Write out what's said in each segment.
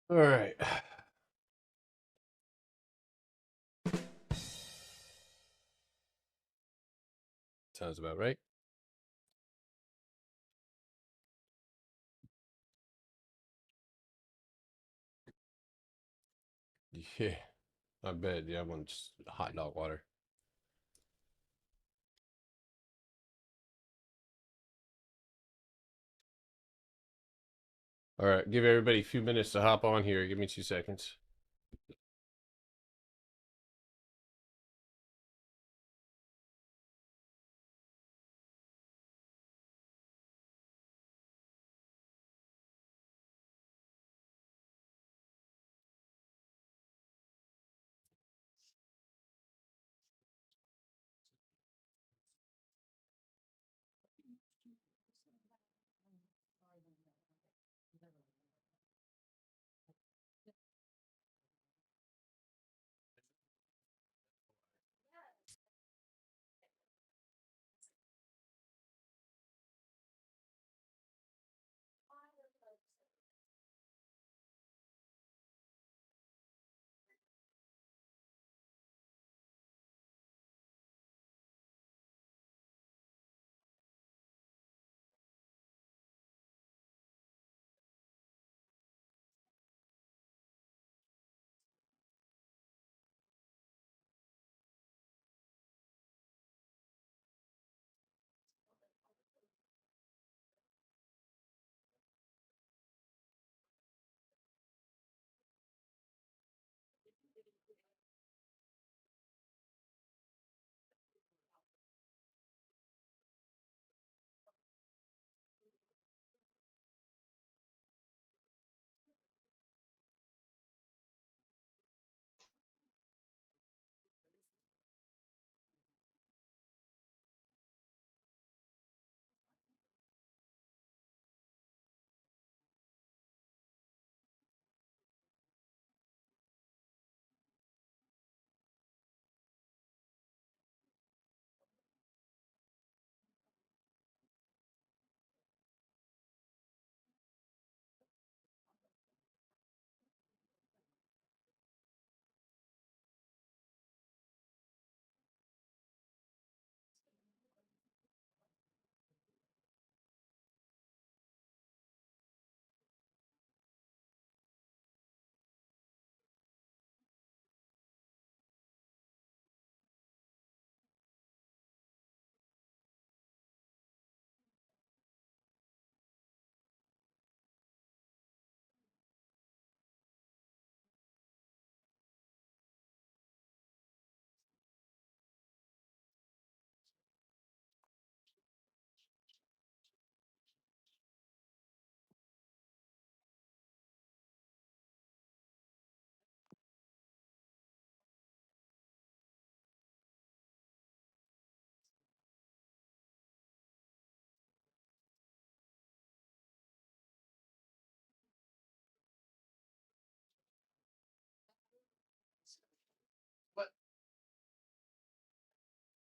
All right. Sounds about right. Yeah, I bet. Yeah, I want just hot dog water. All right, give everybody a few minutes to hop on here. Give me 2 seconds.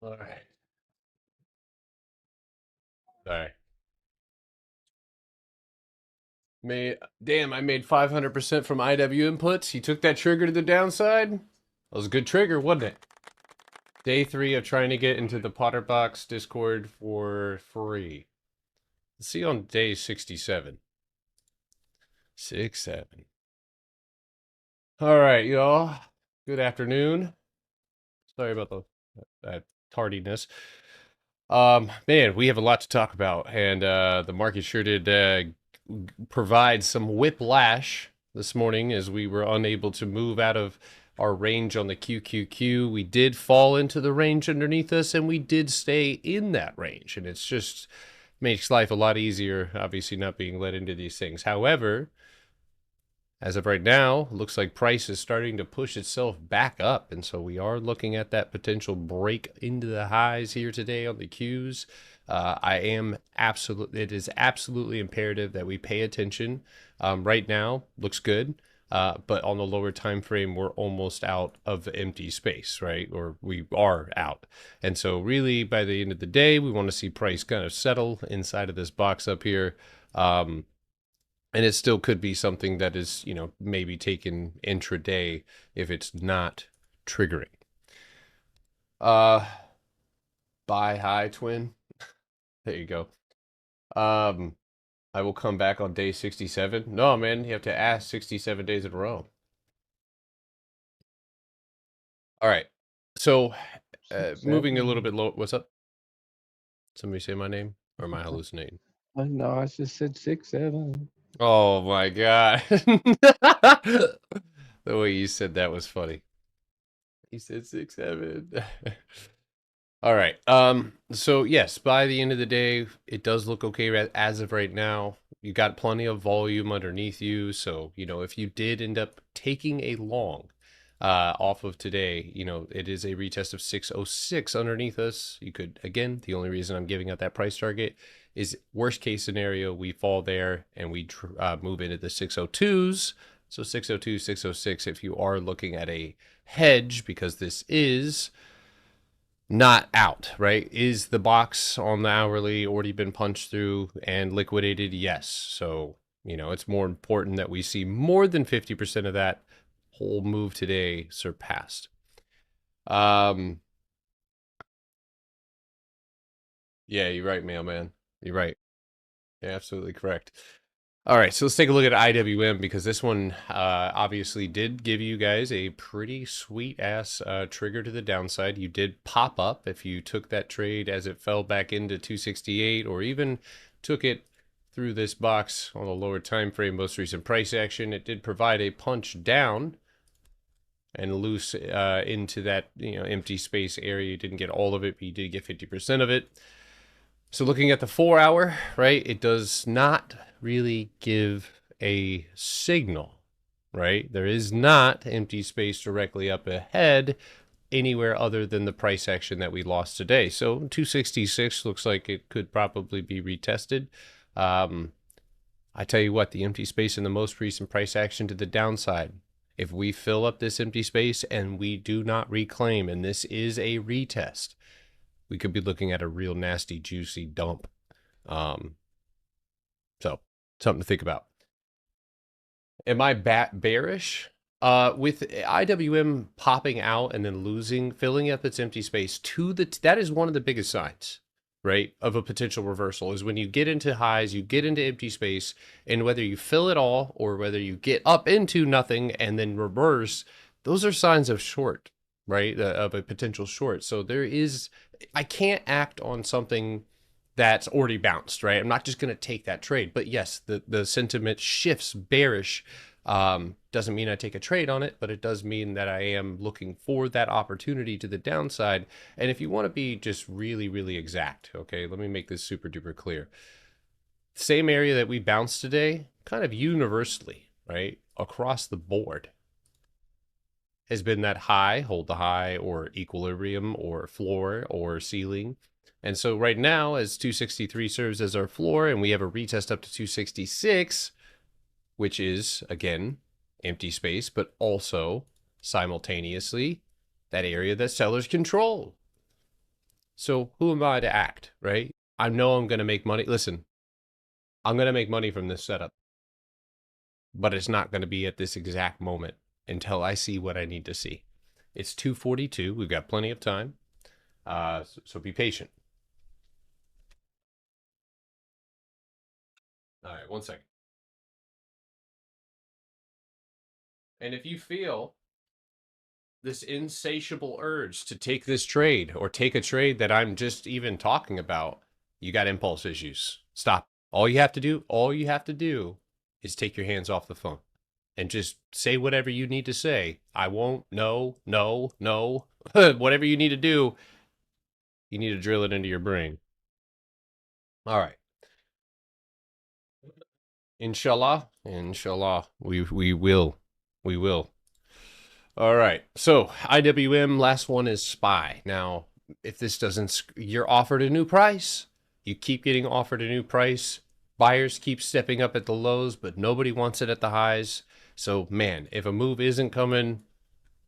All right. All right. Damn, I made 500% from IW inputs. He took that trigger to the downside. That was a good trigger, wasn't it? Day 3 of trying to get into the Potterbox Discord for free. Let's see on day 67. 6, 7. All right, y'all. Good afternoon. Sorry about that tardiness. Man, we have a lot to talk about, and the market sure did provide some whiplash this morning as we were unable to move out of our range on the QQQ. We did fall into the range underneath us, and we did stay in that range, and it's just makes life a lot easier, obviously not being led into these things. However, as of right now, looks like price is starting to push itself back up. And so we are looking at that potential break into the highs here today on the Qs. It is absolutely imperative that we pay attention. Right now, looks good. But on the lower time frame, we're almost out of empty space, right? Or we are out. And so really by the end of the day, we want to see price kind of settle inside of this box up here. And it still could be something that is, maybe taken intraday if it's not triggering. Uh, Buy high, twin. There you go. Um, I will come back on day 67. No, man, you have to ask 67 days in a row. All right. So, moving a little bit low. What's up? Somebody say my name, or am I hallucinating? No, I just said 6, 7. Oh my God. The way you said that was funny. He said 6, 7. All right. So yes, by the end of the day, it does look okay as of right now. You got plenty of volume underneath you, so if you did end up taking a long off of today, it is a retest of 606 underneath us. You could, again, the only reason I'm giving out that price target is worst case scenario, we fall there and we move into the 602s. So 602, 606, if you are looking at a hedge, because this is not out, right? Is the box on the hourly already been punched through and liquidated? Yes. So, it's more important that we see more than 50% of that whole move today surpassed. Yeah, you're right, mailman. You're right. You're absolutely correct. All right, so let's take a look at IWM, because this one obviously did give you guys a pretty sweet ass trigger to the downside. You did pop up if you took that trade as it fell back into 268, or even took it through this box on the lower time frame, most recent price action. It did provide a punch down and loose into that empty space area. You didn't get all of it, but you did get 50% of it. So looking at the 4 hour, right, it does not really give a signal, right? There is not empty space directly up ahead anywhere other than the price action that we lost today. So 266 looks like it could probably be retested. I tell you what, the empty space in the most recent price action to the downside, if we fill up this empty space and we do not reclaim, and this is a retest, we could be looking at a real nasty, juicy dump. So something to think about. Am I bearish? With IWM popping out and then losing, filling up its empty space that is one of the biggest signs, right, of a potential reversal, is when you get into highs, you get into empty space, and whether you fill it all or whether you get up into nothing and then reverse, those are signs of short, right, of a potential short. So I can't act on something that's already bounced, right? I'm not just going to take that trade. But yes, the sentiment shifts bearish. Doesn't mean I take a trade on it, but it does mean that I am looking for that opportunity to the downside. And if you want to be just really, really exact, okay, let me make this super duper clear. Same area that we bounced today, kind of universally, right, across the board, has been that high, hold the high, or equilibrium, or floor, or ceiling. And so right now, as 263 serves as our floor, and we have a retest up to 266, which is, again, empty space, but also simultaneously that area that sellers control. So who am I to act, right? I know I'm going to make money. Listen, I'm going to make money from this setup, but it's not going to be at this exact moment until I see what I need to see. It's 2:42. We've got plenty of time. So be patient. All right, 1 second. And if you feel this insatiable urge to take this trade or take a trade that I'm just even talking about, you got impulse issues. Stop. All you have to do is take your hands off the phone and just say whatever you need to say. I won't. No. Whatever you need to do, you need to drill it into your brain. All right. Inshallah, we will. All right. So IWM, last one is SPY. Now, if this doesn't, you're offered a new price. You keep getting offered a new price. Buyers keep stepping up at the lows, but nobody wants it at the highs. So, man, if a move isn't coming,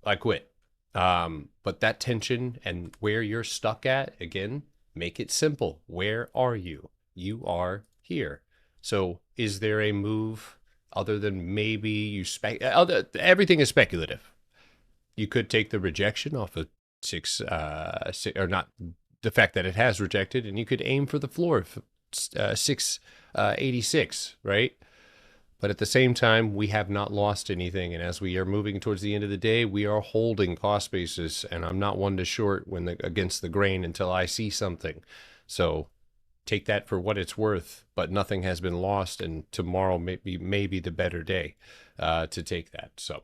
I quit. But that tension and where you're stuck at, again, make it simple. Where are you? You are here. So is there a move other than maybe you everything is speculative. You could take the rejection off of or not the fact that it has rejected, and you could aim for the floor of 686, right? But at the same time, we have not lost anything. And as we are moving towards the end of the day, we are holding cost basis. And I'm not one to short against the grain until I see something. So take that for what it's worth. But nothing has been lost, and tomorrow may be the better day to take that. So,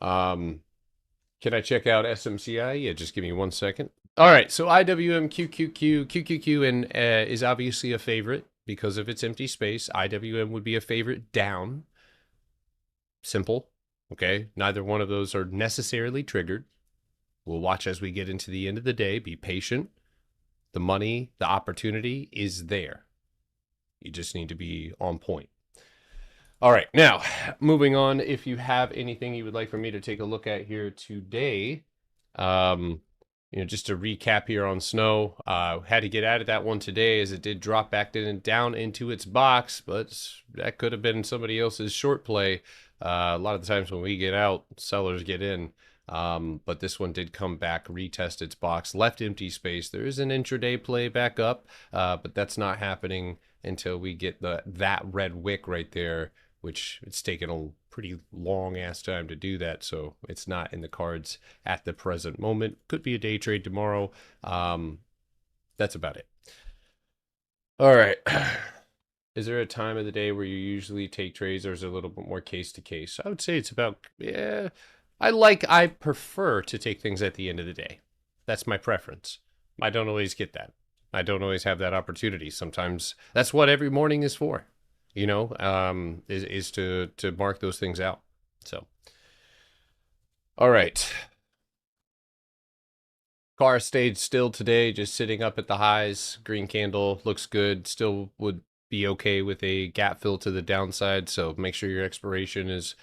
can I check out SMCI? Yeah, just give me 1 second. All right, so IWM QQQ, and is obviously a favorite because of its empty space. IWM would be a favorite down. Simple. Okay, neither one of those are necessarily triggered. We'll watch as we get into the end of the day. Be patient. The money, the opportunity is there. You just need to be on point. All right, now moving on. If you have anything you would like for me to take a look at here today, just to recap here on snow, had to get out of that one today as it did drop back down into its box, but that could have been somebody else's short play. A lot of the times when we get out, sellers get in. But this one did come back, retest its box, left empty space. There is an intraday play back up, but that's not happening until we get that red wick right there, which it's taken a pretty long ass time to do that. So it's not in the cards at the present moment. Could be a day trade tomorrow. That's about it. All right. Is there a time of the day where you usually take trades, or is it a little bit more case to case? I would say it's about, yeah, I prefer to take things at the end of the day. That's my preference. I don't always get that. I don't always have that opportunity. Sometimes that's what every morning is for, is to mark those things out. So, all right. Car stayed still today, just sitting up at the highs. Green candle looks good. Still would be okay with a gap fill to the downside. So make sure your expiration is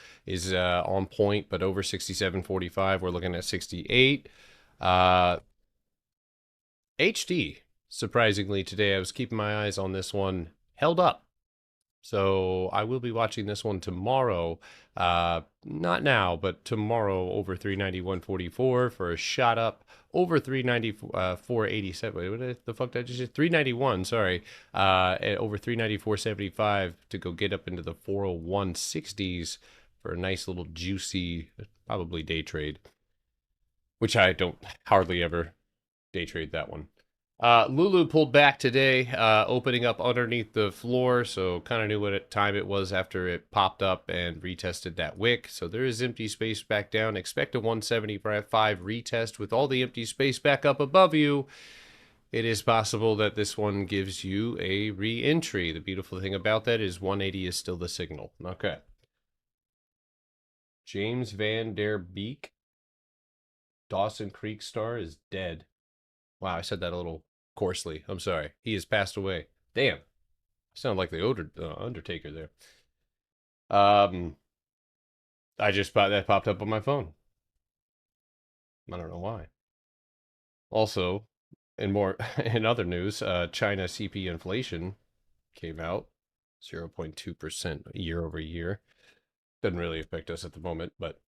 on point, but over 67.45. We're looking at 68. HD, surprisingly today, I was keeping my eyes on this one, held up. So I will be watching this one tomorrow. Not now, but tomorrow over 391.44 for a shot up over 394.87. Wait, what the fuck did I just say? 391, sorry. Over 394.75 to go get up into the 401.60s for a nice little juicy, probably day trade, which I don't hardly ever day trade that one. Lulu pulled back today, opening up underneath the floor, so kind of knew what time it was after it popped up and retested that wick. So there is empty space back down. Expect a 175 retest with all the empty space back up above you. It is possible that this one gives you a re-entry. The beautiful thing about that is 180 is still the signal. Okay. James Van Der Beek, Dawson Creek star, is dead. Wow, I said that a little coarsely. I'm sorry. He has passed away. Damn. I sound like the Undertaker there. I just that popped up on my phone. I don't know why. Also, in other news, China CP inflation came out 0.2% year over year. Doesn't really affect us at the moment, but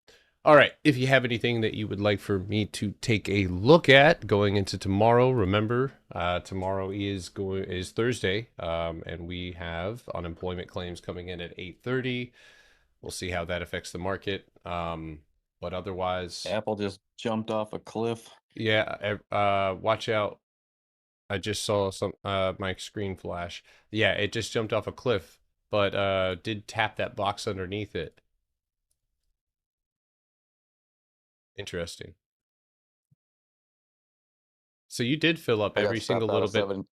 all right. If you have anything that you would like for me to take a look at going into tomorrow, remember tomorrow is Thursday, and we have unemployment claims coming in at 8:30. We'll see how that affects the market. But otherwise, Apple just jumped off a cliff. yeah. Watch out. I just saw my screen flash. Yeah, it just jumped off a cliff, but did tap that box underneath it. Interesting. So you did fill up I got every stopped single out little of bit.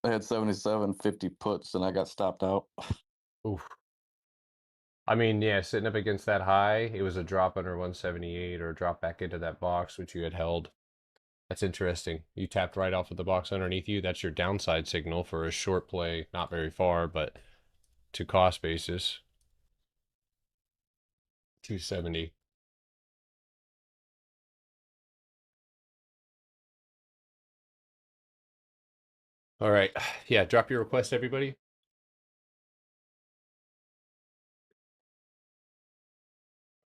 I had 77.50 puts and I got stopped out. Oof. I mean, yeah, sitting up against that high, it was a drop under 178 or a drop back into that box, which you had held. That's interesting. You tapped right off of the box underneath you. That's your downside signal for a short play, not very far, but to cost basis. 270. All right. Yeah, drop your request, everybody.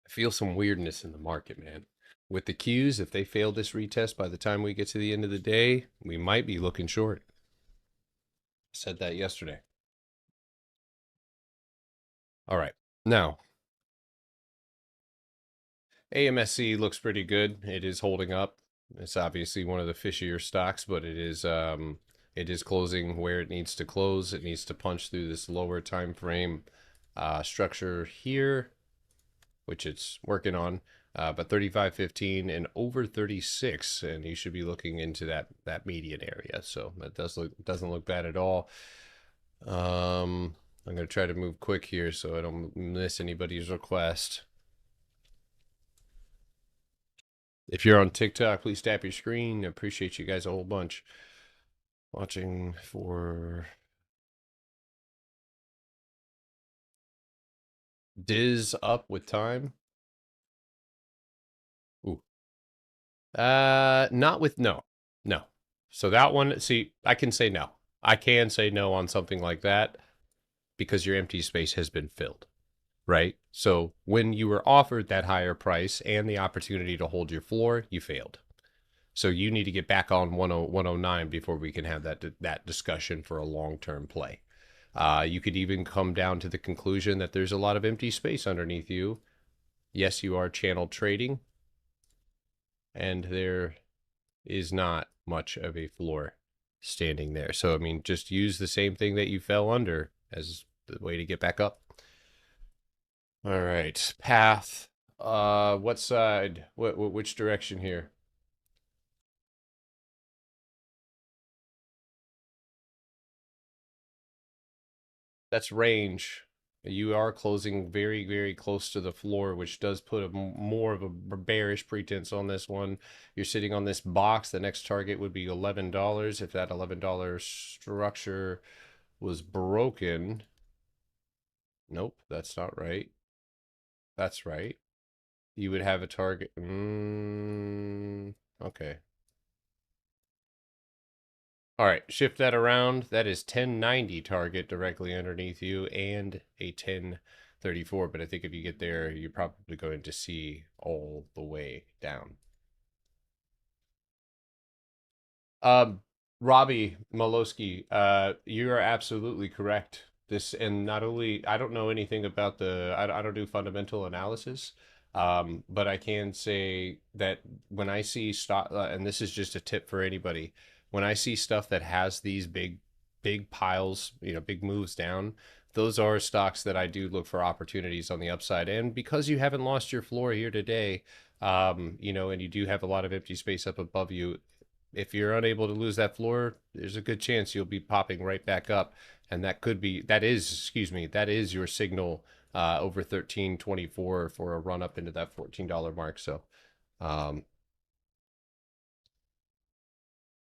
I feel some weirdness in the market, man. With the Qs, if they fail this retest by the time we get to the end of the day, we might be looking short. Said that yesterday. All right. Now, AMSC looks pretty good. It is holding up. It's obviously one of the fishier stocks, but it is closing where it needs to close. It needs to punch through this lower time frame structure here, which it's working on. But 35.15 and over 36, and you should be looking into that median area. So that doesn't look bad at all. I'm gonna try to move quick here so I don't miss anybody's request. If you're on TikTok, please tap your screen. I appreciate you guys a whole bunch. Watching for Diz up with time. Ooh. Not with no. So that one, see, I can say no. I can say no on something like that because your empty space has been filled, right? So when you were offered that higher price and the opportunity to hold your floor, you failed. So you need to get back on 109 before we can have that discussion for a long-term play. You could even come down to the conclusion that there's a lot of empty space underneath you. Yes, you are channel trading, and there is not much of a floor standing there. So, I mean, just use the same thing that you fell under as the way to get back up. All right, path. What side? Which direction here? That's range. You are closing very, very close to the floor, which does put a more of a bearish pretense on this one. You're sitting on this box. The next target would be $11. If that $11 structure was broken, nope, that's not right. That's right. You would have a target. Okay. All right, shift that around. That is 1090 target directly underneath you and a 1034. But I think if you get there, you're probably going to see all the way down. Robbie Molowski, you are absolutely correct. This, and not only, I don't know anything about I don't do fundamental analysis, but I can say that when I see stock, and this is just a tip for anybody, when I see stuff that has these big piles, big moves down, those are stocks that I do look for opportunities on the upside. And because you haven't lost your floor here today, and you do have a lot of empty space up above you, if you're unable to lose that floor, there's a good chance you'll be popping right back up. And that is your signal over 13.24 for a run up into that $14 mark. So,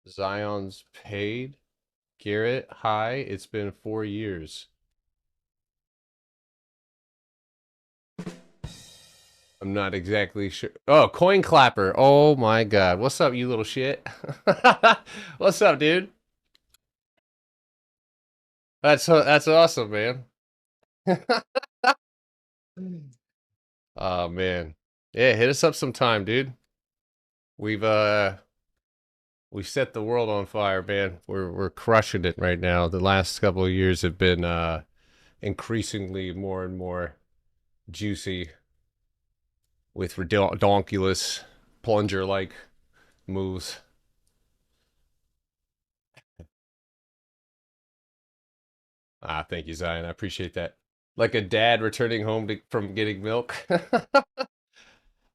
Zion's paid. Garrett, hi. It's been 4 years. I'm not exactly sure. Oh, Coin Clapper. Oh my God. What's up, you little shit? What's up, dude? That's awesome, man. Oh man. Yeah, hit us up sometime, dude. We've set the world on fire, man. We're crushing it right now. The last couple of years have been increasingly more and more juicy with redonkulous plunger-like moves. Thank you, Zion. I appreciate that. Like a dad returning home from getting milk.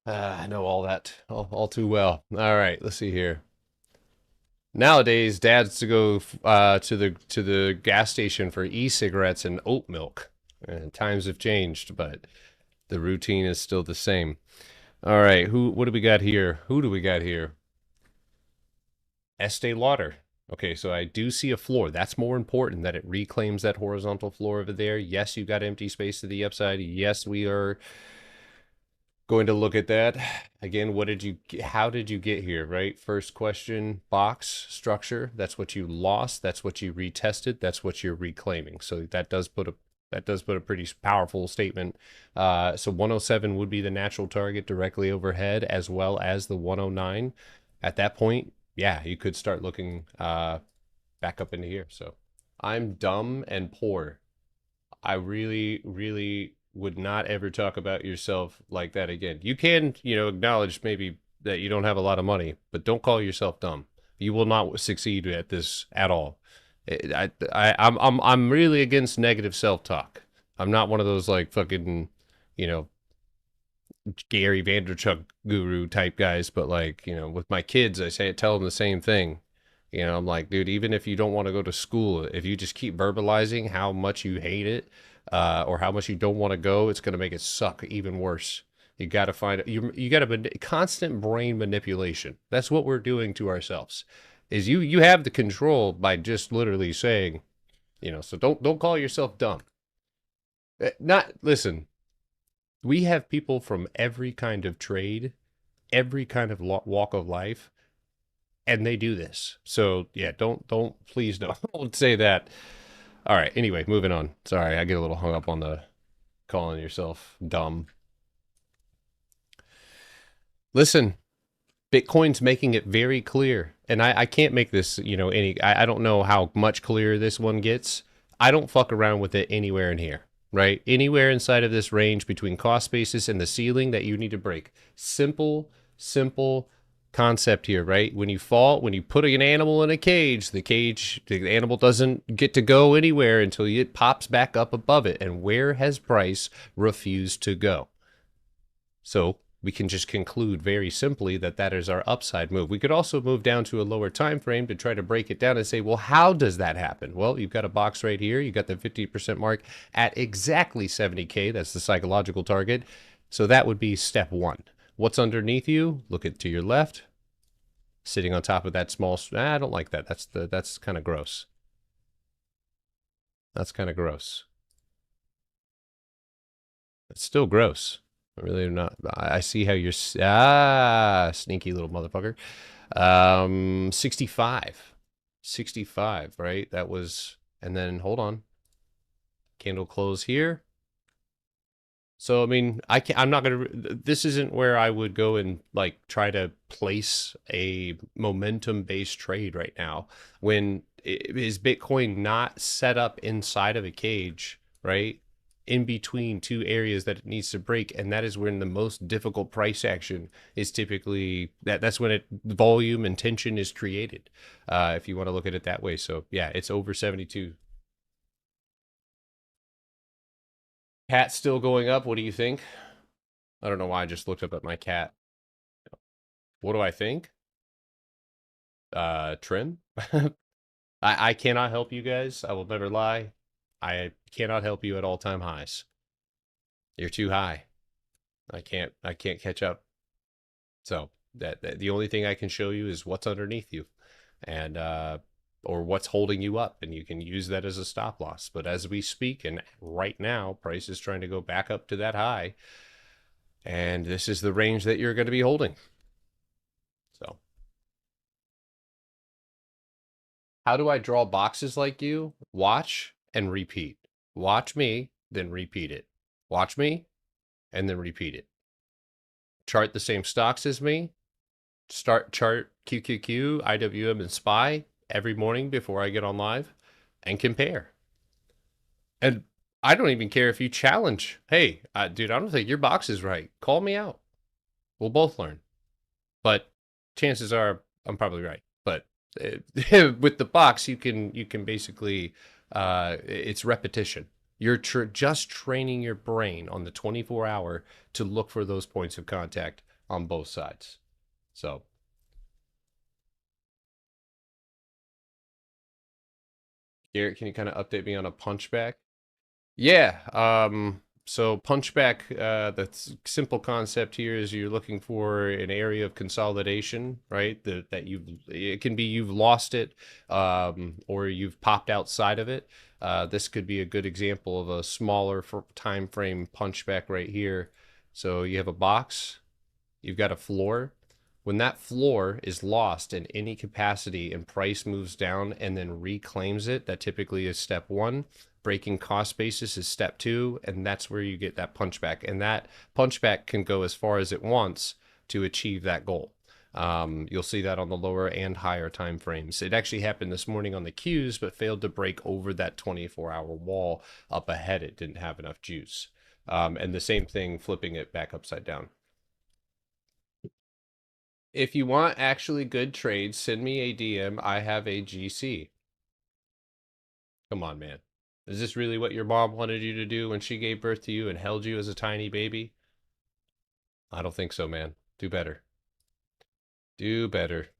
I know all that all too well. All right, let's see here. Nowadays, dads to go to the gas station for e-cigarettes and oat milk. And times have changed, but the routine is still the same. All right, what do we got here? Who do we got here? Estee Lauder. Okay, so I do see a floor. That's more important, that it reclaims that horizontal floor over there. Yes, you've got empty space to the upside. Yes, we are going to look at that. Again, how did you get here, right? First question, box structure. That's what you lost. That's what you retested. That's what you're reclaiming. So that does put that does put a pretty powerful statement. So 107 would be the natural target directly overhead, as well as the 109. At that point, yeah, you could start looking back up into here. So I'm dumb and poor. I really, really would not ever talk about yourself like that again. You can, acknowledge maybe that you don't have a lot of money, but don't call yourself dumb. You will not succeed at this at all. I'm really against negative self-talk. I'm not one of those like fucking, Gary Vaynerchuk guru type guys, but like, with my kids, tell them the same thing. I'm like, dude, even if you don't want to go to school, if you just keep verbalizing how much you hate it, or how much you don't want to go, it's going to make it suck even worse. You got to find you got to constant brain manipulation. That's what we're doing to ourselves. Is you have the control by just literally saying, so don't call yourself dumb. Listen. We have people from every kind of trade, every kind of walk of life, and they do this. So yeah, please don't say that. All right. Anyway, moving on. Sorry, I get a little hung up on the calling yourself dumb. Listen, Bitcoin's making it very clear, and I can't make this, I don't know how much clearer this one gets. I don't fuck around with it anywhere in here, right? Anywhere inside of this range between cost basis and the ceiling that you need to break. Simple concept here, right? When you put an animal in a cage, the animal doesn't get to go anywhere until it pops back up above it. And where has price refused to go? So we can just conclude very simply that is our upside move. We could also move down to a lower time frame to try to break it down and say, well, how does that happen? Well, you've got a box right here. You got the 50% mark at exactly 70K. That's the psychological target. So that would be step one. What's underneath you? Look to your left. Sitting on top of that small, I don't like that. That's kind of gross. That's kind of gross. It's still gross. I really not. I see how you're, sneaky little motherfucker. 65, right? That was, and then hold on. Candle close here. So, I mean, I'm not going to, this isn't where I would go and like try to place a momentum based trade right now. When is Bitcoin not set up inside of a cage, right? In between two areas that it needs to break, and that is when the most difficult price action is typically, that's when volume and tension is created, if you want to look at it that way. So yeah, it's over 72. Cat still going up. What do you think? I don't know why I just looked up at my cat. What do I think? Trim? I cannot help you guys. I will never lie. I cannot help you at all-time highs. You're too high. I can't catch up. So that the only thing I can show you is what's underneath you, and or what's holding you up, and you can use that as a stop loss. But as we speak, and right now, price is trying to go back up to that high, and this is the range that you're going to be holding. So how do I draw boxes like you? Watch and repeat. Watch me, then repeat it. Watch me, and then repeat it. Chart the same stocks as me. Chart QQQ, IWM, and SPY every morning before I get on live, and compare. And I don't even care if you challenge. Hey, dude, I don't think your box is right. Call me out. We'll both learn. But chances are I'm probably right. But with the box, you can basically, it's repetition. You're just training your brain on the 24-hour to look for those points of contact on both sides. So Garrett, can you kind of update me on a punchback? Yeah. So punchback, the simple concept here is you're looking for an area of consolidation, right? It can be you've lost it, or you've popped outside of it. This could be a good example of a smaller time frame punchback right here. So you have a box, you've got a floor. When that floor is lost in any capacity and price moves down and then reclaims it, that typically is step one. breaking cost basis is step 2, and that's where you get that punchback. And that punchback can go as far as it wants to achieve that goal. You'll see that on the lower and higher time frames. It actually happened this morning on the Qs, but failed to break over that 24-hour wall up ahead. It didn't have enough juice. And the same thing, flipping it back upside down. If you want actually good trades, send me a DM. I have a GC. Come on, man. Is this really what your mom wanted you to do when she gave birth to you and held you as a tiny baby? I don't think so, man. Do better. Do better.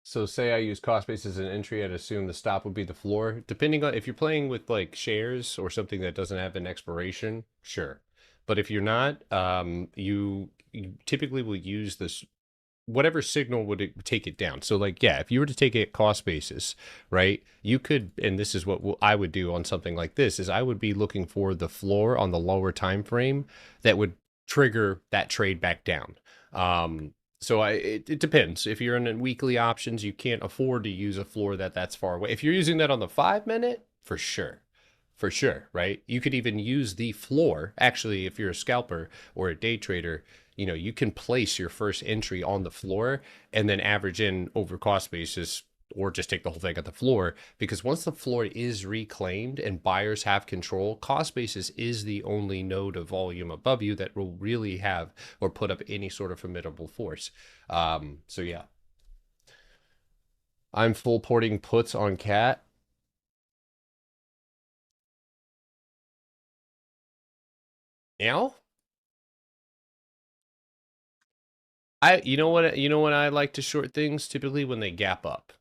So say I use cost base as an entry, I'd assume the stop would be the floor. Depending on if you're playing with like shares or something that doesn't have an expiration, sure. But if you're not, you typically will use this whatever signal would it take it down. So like, yeah, if you were to take it at cost basis, right, you could, and this is what I would do on something like this, is I would be looking for the floor on the lower time frame that would trigger that trade back down. So it depends. If you're in weekly options, you can't afford to use a floor that's far away. If you're using that on the 5-minute, for sure. For sure, right? You could even use the floor. Actually, if you're a scalper or a day trader, you know, you can place your first entry on the floor and then average in over cost basis, or just take the whole thing at the floor, because once the floor is reclaimed and buyers have control, cost basis is the only node of volume above you that will really have or put up any sort of formidable force. So yeah. I'm full porting puts on cat. Now? You know what I like to short things typically when they gap up.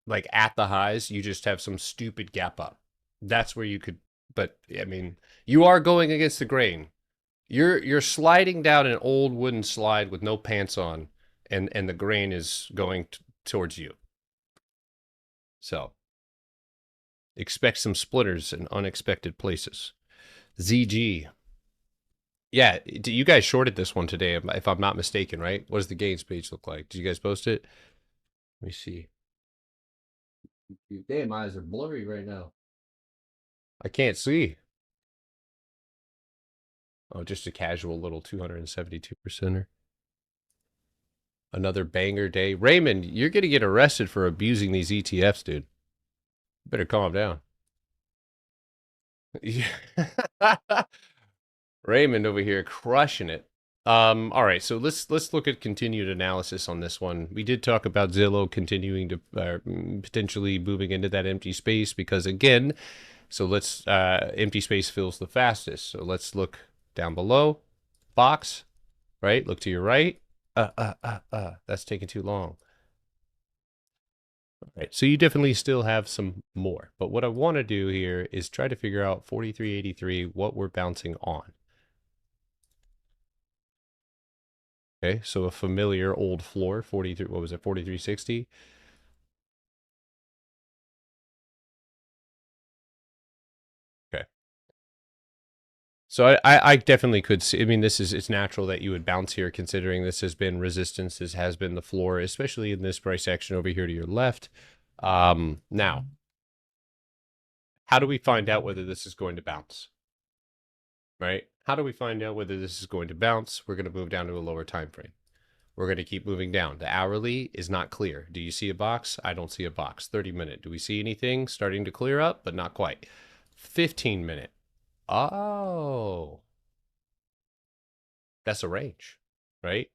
Like at the highs, you just have some stupid gap up. That's where you could, but I mean, you are going against the grain. You're sliding down an old wooden slide with no pants on, and the grain is going towards you. So expect some splitters in unexpected places. ZG. Yeah, you guys shorted this one today, if I'm not mistaken, right? What does the gains page look like? Did you guys post it? Let me see. Damn, my eyes are blurry right now. I can't see. Oh, just a casual little 272%er. Another banger day. Raymond, you're going to get arrested for abusing these ETFs, dude. Better calm down. Raymond over here crushing it. All right, so let's look at continued analysis on this one. We did talk about Zillow continuing to potentially moving into that empty space because again, so let's empty space fills the fastest. So let's look down below. Box, right? Look to your right. That's taking too long. All right, so you definitely still have some more. But what I want to do here is try to figure out 4383, what we're bouncing on. Okay, so a familiar old floor, 43, what was it, 4360? Okay. So I definitely could see, I mean, it's natural that you would bounce here considering this has been resistance, this has been the floor, especially in this price action over here to your left. Now, how do we find out whether this is going to bounce? Right? How do we find out whether this is going to bounce? We're going to move down to a lower time frame. We're going to keep moving down. The hourly is not clear. Do you see a box? I don't see a box. 30-minute. Do we see anything starting to clear up? But not quite. 15-minute. Oh. That's a range, right?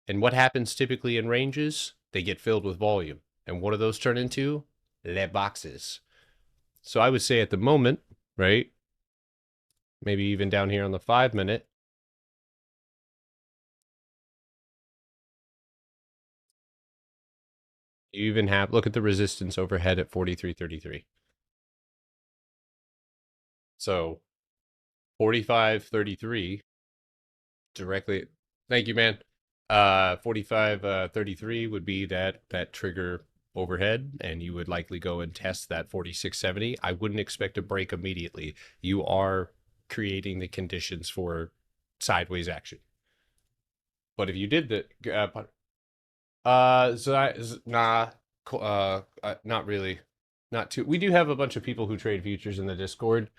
And what happens typically in ranges? They get filled with volume. And what do those turn into? Le boxes. So I would say at the moment, right? Maybe even down here on the 5-minute. You even have, look at the resistance overhead at 43.33. So 45.33 directly. Thank you, man. 45.33 would be that trigger overhead, and you would likely go and test that 46.70. I wouldn't expect a break immediately. You are creating the conditions for sideways action. But if you did that, not really. Not too. We do have a bunch of people who trade futures in the Discord.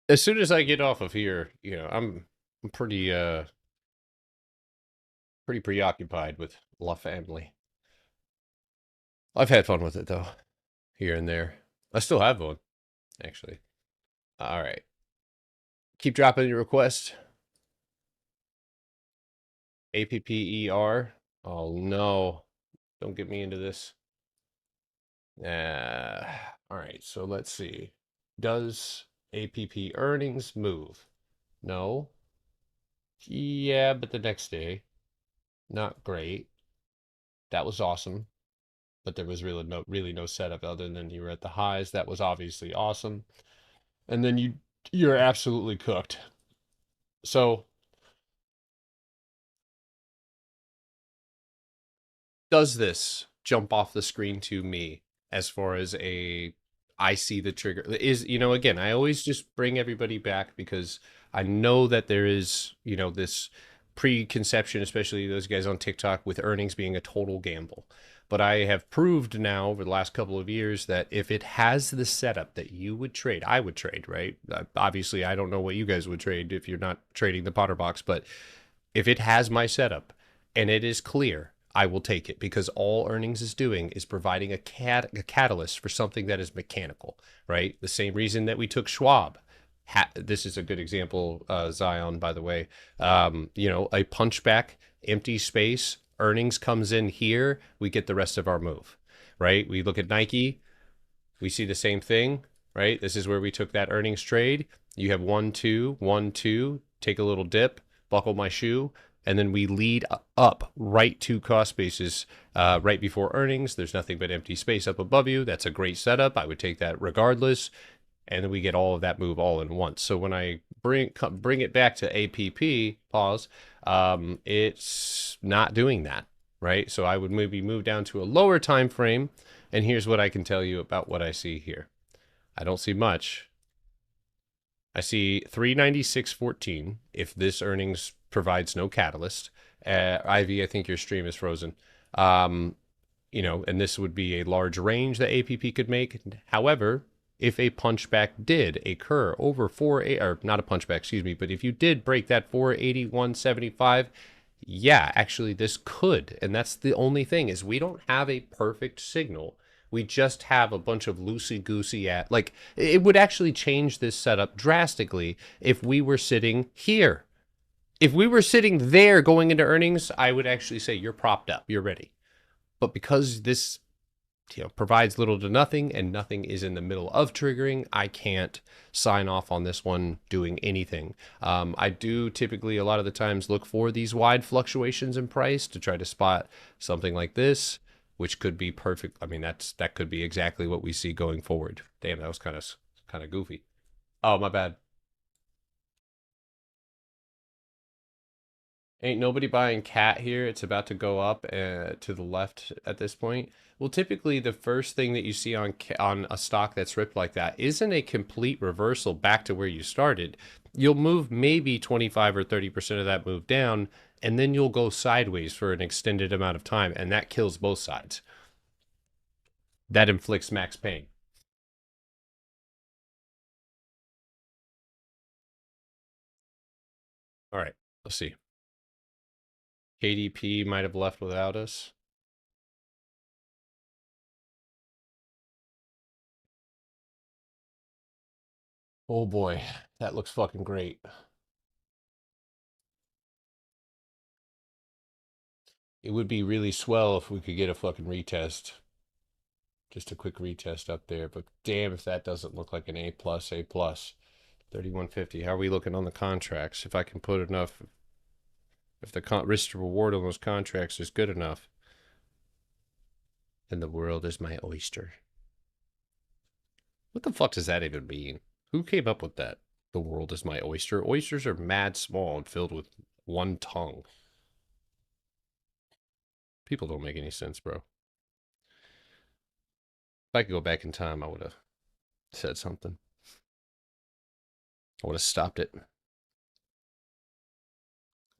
As soon as I get off of here, you know, I'm pretty pretty preoccupied with La Family. I've had fun with it though, here and there. I still have one, actually. All right. Keep dropping your request. APPER. Oh no. Don't get me into this. All right, so let's see. Does APP earnings move? No. Yeah, but the next day, not great. That was awesome, but there was really no setup other than you were at the highs. That was obviously awesome. And then you're absolutely cooked. So does this jump off the screen to me as far as I see the trigger is, you know, again, I always just bring everybody back because I know that there is, you know, this preconception, especially those guys on TikTok, with earnings being a total gamble. But I have proved now over the last couple of years that if it has the setup that you would trade, I would trade, right? Obviously, I don't know what you guys would trade if you're not trading the Potter box, but if it has my setup and it is clear, I will take it because all earnings is doing is providing a catalyst for something that is mechanical, right? The same reason that we took Schwab. This is a good example, Zion, by the way. You know, a punchback, empty space, earnings comes in here, we get the rest of our move, right? We look at Nike, we see the same thing, right? This is where we took that earnings trade. You have 1, 2, 1, 2, take a little dip, buckle my shoe, and then we lead up right to cost basis right before earnings. There's nothing but empty space up above you. That's a great setup. I would take that regardless. And then we get all of that move all in once. So when I bring it back to APP, pause, it's not doing that, right? So I would maybe move down to a lower time frame. And here's what I can tell you about what I see here. I don't see much. I see 396.14 if this earnings provides no catalyst. Ivy, I think your stream is frozen. You know, and this would be a large range that APP could make. However, if a punchback did occur over 4, or not a punchback, excuse me, but if you did break that 481.75, yeah, actually this could. And that's the only thing is we don't have a perfect signal. We just have a bunch of loosey-goosey like it would actually change this setup drastically if we were sitting here. If we were sitting there going into earnings, I would actually say you're propped up, you're ready. But because this, you know, provides little to nothing and nothing is in the middle of triggering, I can't sign off on this one doing anything. I do typically a lot of the times look for these wide fluctuations in price to try to spot something like this, which could be perfect. I mean, that could be exactly what we see going forward. Damn, that was kind of goofy. Oh, my bad. Ain't nobody buying cat here. It's about to go up to the left at this point. Well, typically the first thing that you see on a stock that's ripped like that isn't a complete reversal back to where you started. You'll move maybe 25 or 30% of that move down, and then you'll go sideways for an extended amount of time, and that kills both sides. That inflicts max pain. All right, let's see. KDP might have left without us. Oh boy, that looks fucking great. It would be really swell if we could get a fucking retest. Just a quick retest up there, but damn if that doesn't look like an A+, A+. 3150. How are we looking on the contracts? If I can put enough, if the risk to reward on those contracts is good enough, then the world is my oyster. What the fuck does that even mean? Who came up with that? The world is my oyster. Oysters are mad small and filled with one tongue. People don't make any sense, bro. If I could go back in time, I would have said something. I would have stopped it.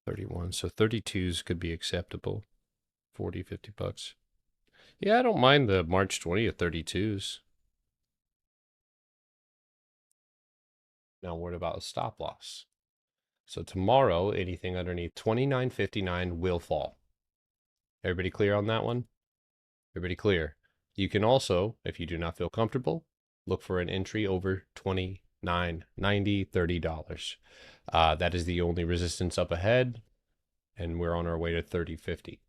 31. So 32s could be acceptable. 40, 50 bucks. Yeah, I don't mind the March 20th 32s. Now, what about a stop loss? So tomorrow, anything underneath 29.59 will fall. Everybody clear on that one? Everybody clear? You can also, if you do not feel comfortable, look for an entry over $29.90, $30. That is the only resistance up ahead, and we're on our way to 30.50.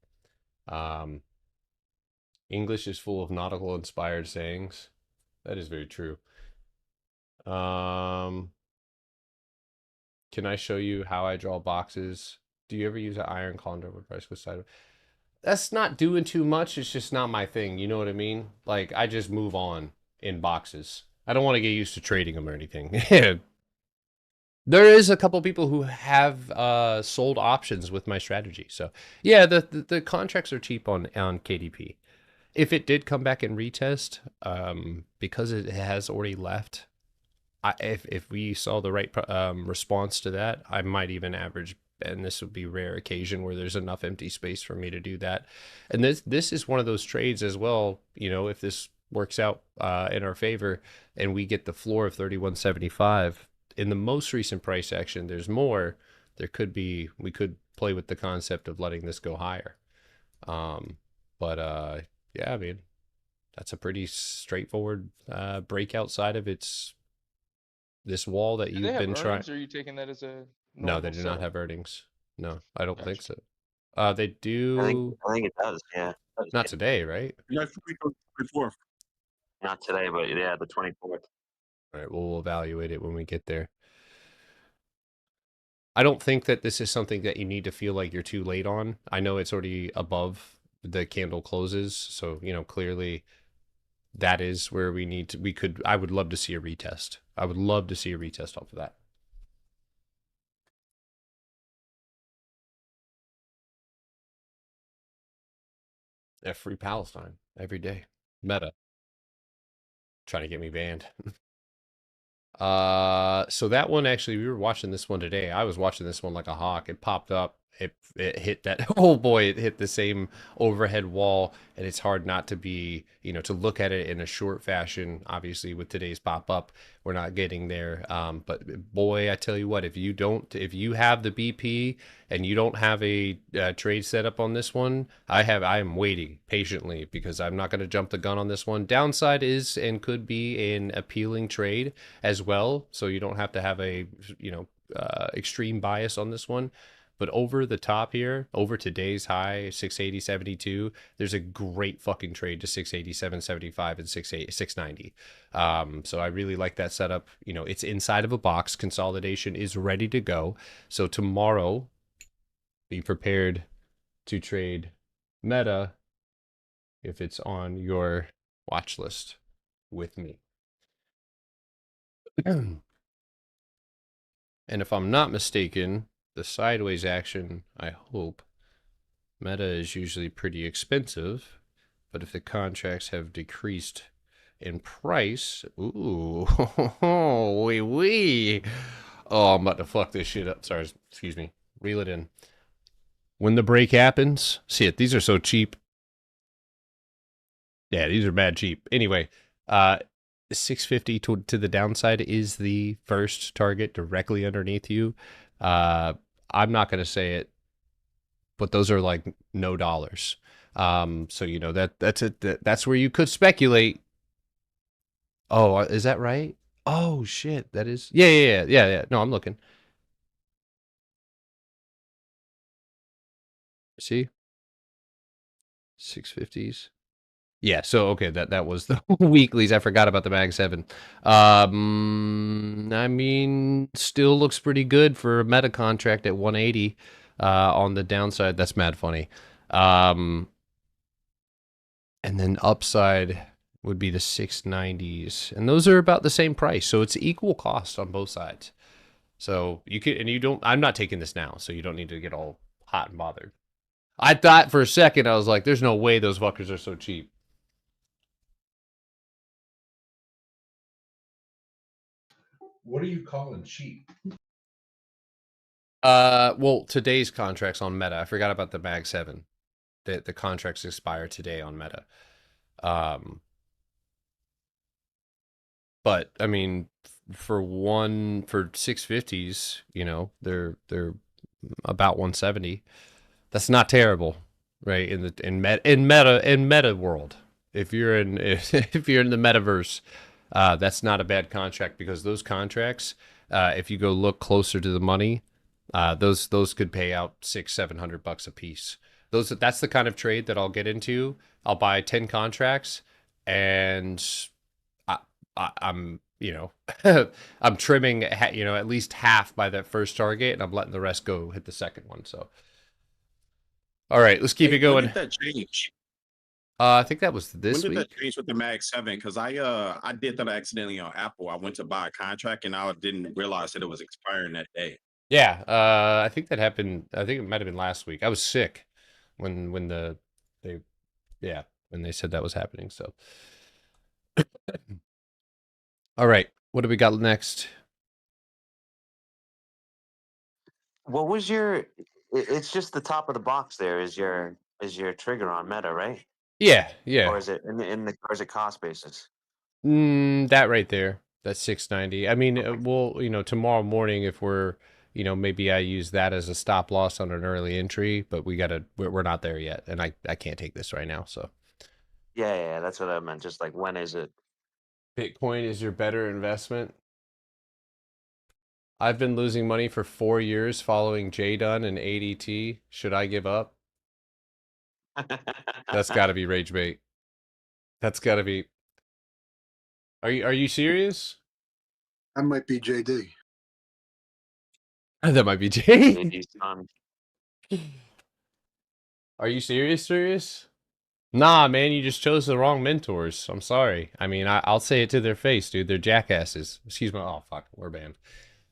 English is full of nautical inspired sayings. That is very true. Can I show you how I draw boxes? Do you ever use an iron condor with price goes sideways? That's not doing too much. It's just not my thing. You know what I mean? Like, I just move on in boxes. I don't want to get used to trading them or anything. There is a couple people who have sold options with my strategy. So yeah, the contracts are cheap on KDP. If it did come back and retest, because it has already left, if we saw the right response to that, I might even average, and this would be rare occasion where there's enough empty space for me to do that. And this is one of those trades as well. You know, if this works out in our favor and we get the floor of 31.75 in the most recent price action, there's more. There could be, we could play with the concept of letting this go higher. But yeah, I mean, that's a pretty straightforward breakout side of its this wall that Do they you've have been trying. earnings, or are you taking that as a No, they normal do not setup? have earnings. No, I don't think Gotcha. so. They do I think it does. Yeah. not today, right? Yeah, it's the week of the 24th. Not today, but yeah, the 24th. All right, we'll evaluate it when we get there. I don't think that this is something that you need to feel like you're too late on. I know it's already above the candle closes, so you know clearly that is where we need to. I would love to see a retest. I would love to see a retest off of that. Yeah, free Palestine every day. Meta. Trying to get me banned. So that one actually, we were watching this one today. I was watching this one like a hawk. It popped up. It hit that. Oh boy, it hit the same overhead wall, and it's hard not to be, you know, to look at it in a short fashion. Obviously, with today's pop up, we're not getting there. But boy, I tell you what, if you have the BP and you don't have a trade set up on this one, I am waiting patiently because I'm not going to jump the gun on this one. Downside is and could be an appealing trade as well, so you don't have to have a extreme bias on this one. But over the top here, over today's high 680.72, there's a great fucking trade to 687.75 and 690. So I really like that setup. You know, it's inside of a box. Consolidation is ready to go. So tomorrow, be prepared to trade Meta if it's on your watch list with me. And if I'm not mistaken, the sideways action, I hope, Meta is usually pretty expensive, but if the contracts have decreased in price, ooh, wee. Oh, I'm about to fuck this shit up. Sorry, excuse me. Reel it in. When the break happens, see it. These are so cheap. Yeah, these are bad cheap. Anyway, 650 to the downside is the first target directly underneath you. I'm not going to say it, but those are like no dollars. So you know that's where you could speculate. Oh, is that right? Oh shit, that is. Yeah. No, I'm looking. See? 650s. Yeah, so okay, that was the weeklies. I forgot about the Mag 7. I mean, still looks pretty good for a meta contract at 180 on the downside. That's mad funny. And then upside would be the 690s. And those are about the same price. So it's equal cost on both sides. So you can, and you don't, I'm not taking this now, so you don't need to get all hot and bothered. I thought for a second, I was like, there's no way those fuckers are so cheap. What are you calling cheap? Well, today's contracts on Meta. I forgot about the Mag 7. The contracts expire today on Meta. Um, but I mean, for 650s, you know, they're about 170. That's not terrible, right? In meta world, if you're in if you're in the metaverse, that's not a bad contract because those contracts, if you go look closer to the money, those could pay out $600-700 a piece. That's the kind of trade that I'll get into. I'll buy 10 contracts, and I'm I'm trimming at least half by that first target, and I'm letting the rest go hit the second one. So, all right, let's keep it When going. did that change? I think that was When this did week. that change with the Mag 7? Because I did that accidentally on Apple. I went to buy a contract and I didn't realize that it was expiring that day. Yeah, I think that happened. I think it might have been last week. I was sick when they when they said that was happening. So, all right, what do we got next? What was your? It's just the top of the box. There is your trigger on Meta, right? Yeah, Or yeah. is it or is it cost basis? That right there. That's 690. I mean, we'll, tomorrow morning if maybe I use that as a stop loss on an early entry, but we're not there yet, and I can't take this right now. So Yeah, that's what I meant. Just like when is it? Bitcoin is your better investment. I've been losing money for 4 years following JDUN and ADT. Should I give up? That's got to be rage bait. That's got to be. Are you serious? That might be JD. That might be Jay. JD's son. Are you serious? Nah, man, you just chose the wrong mentors. I'm sorry. I mean, I'll say it to their face, dude. They're jackasses. Excuse me. Oh, fuck. We're banned.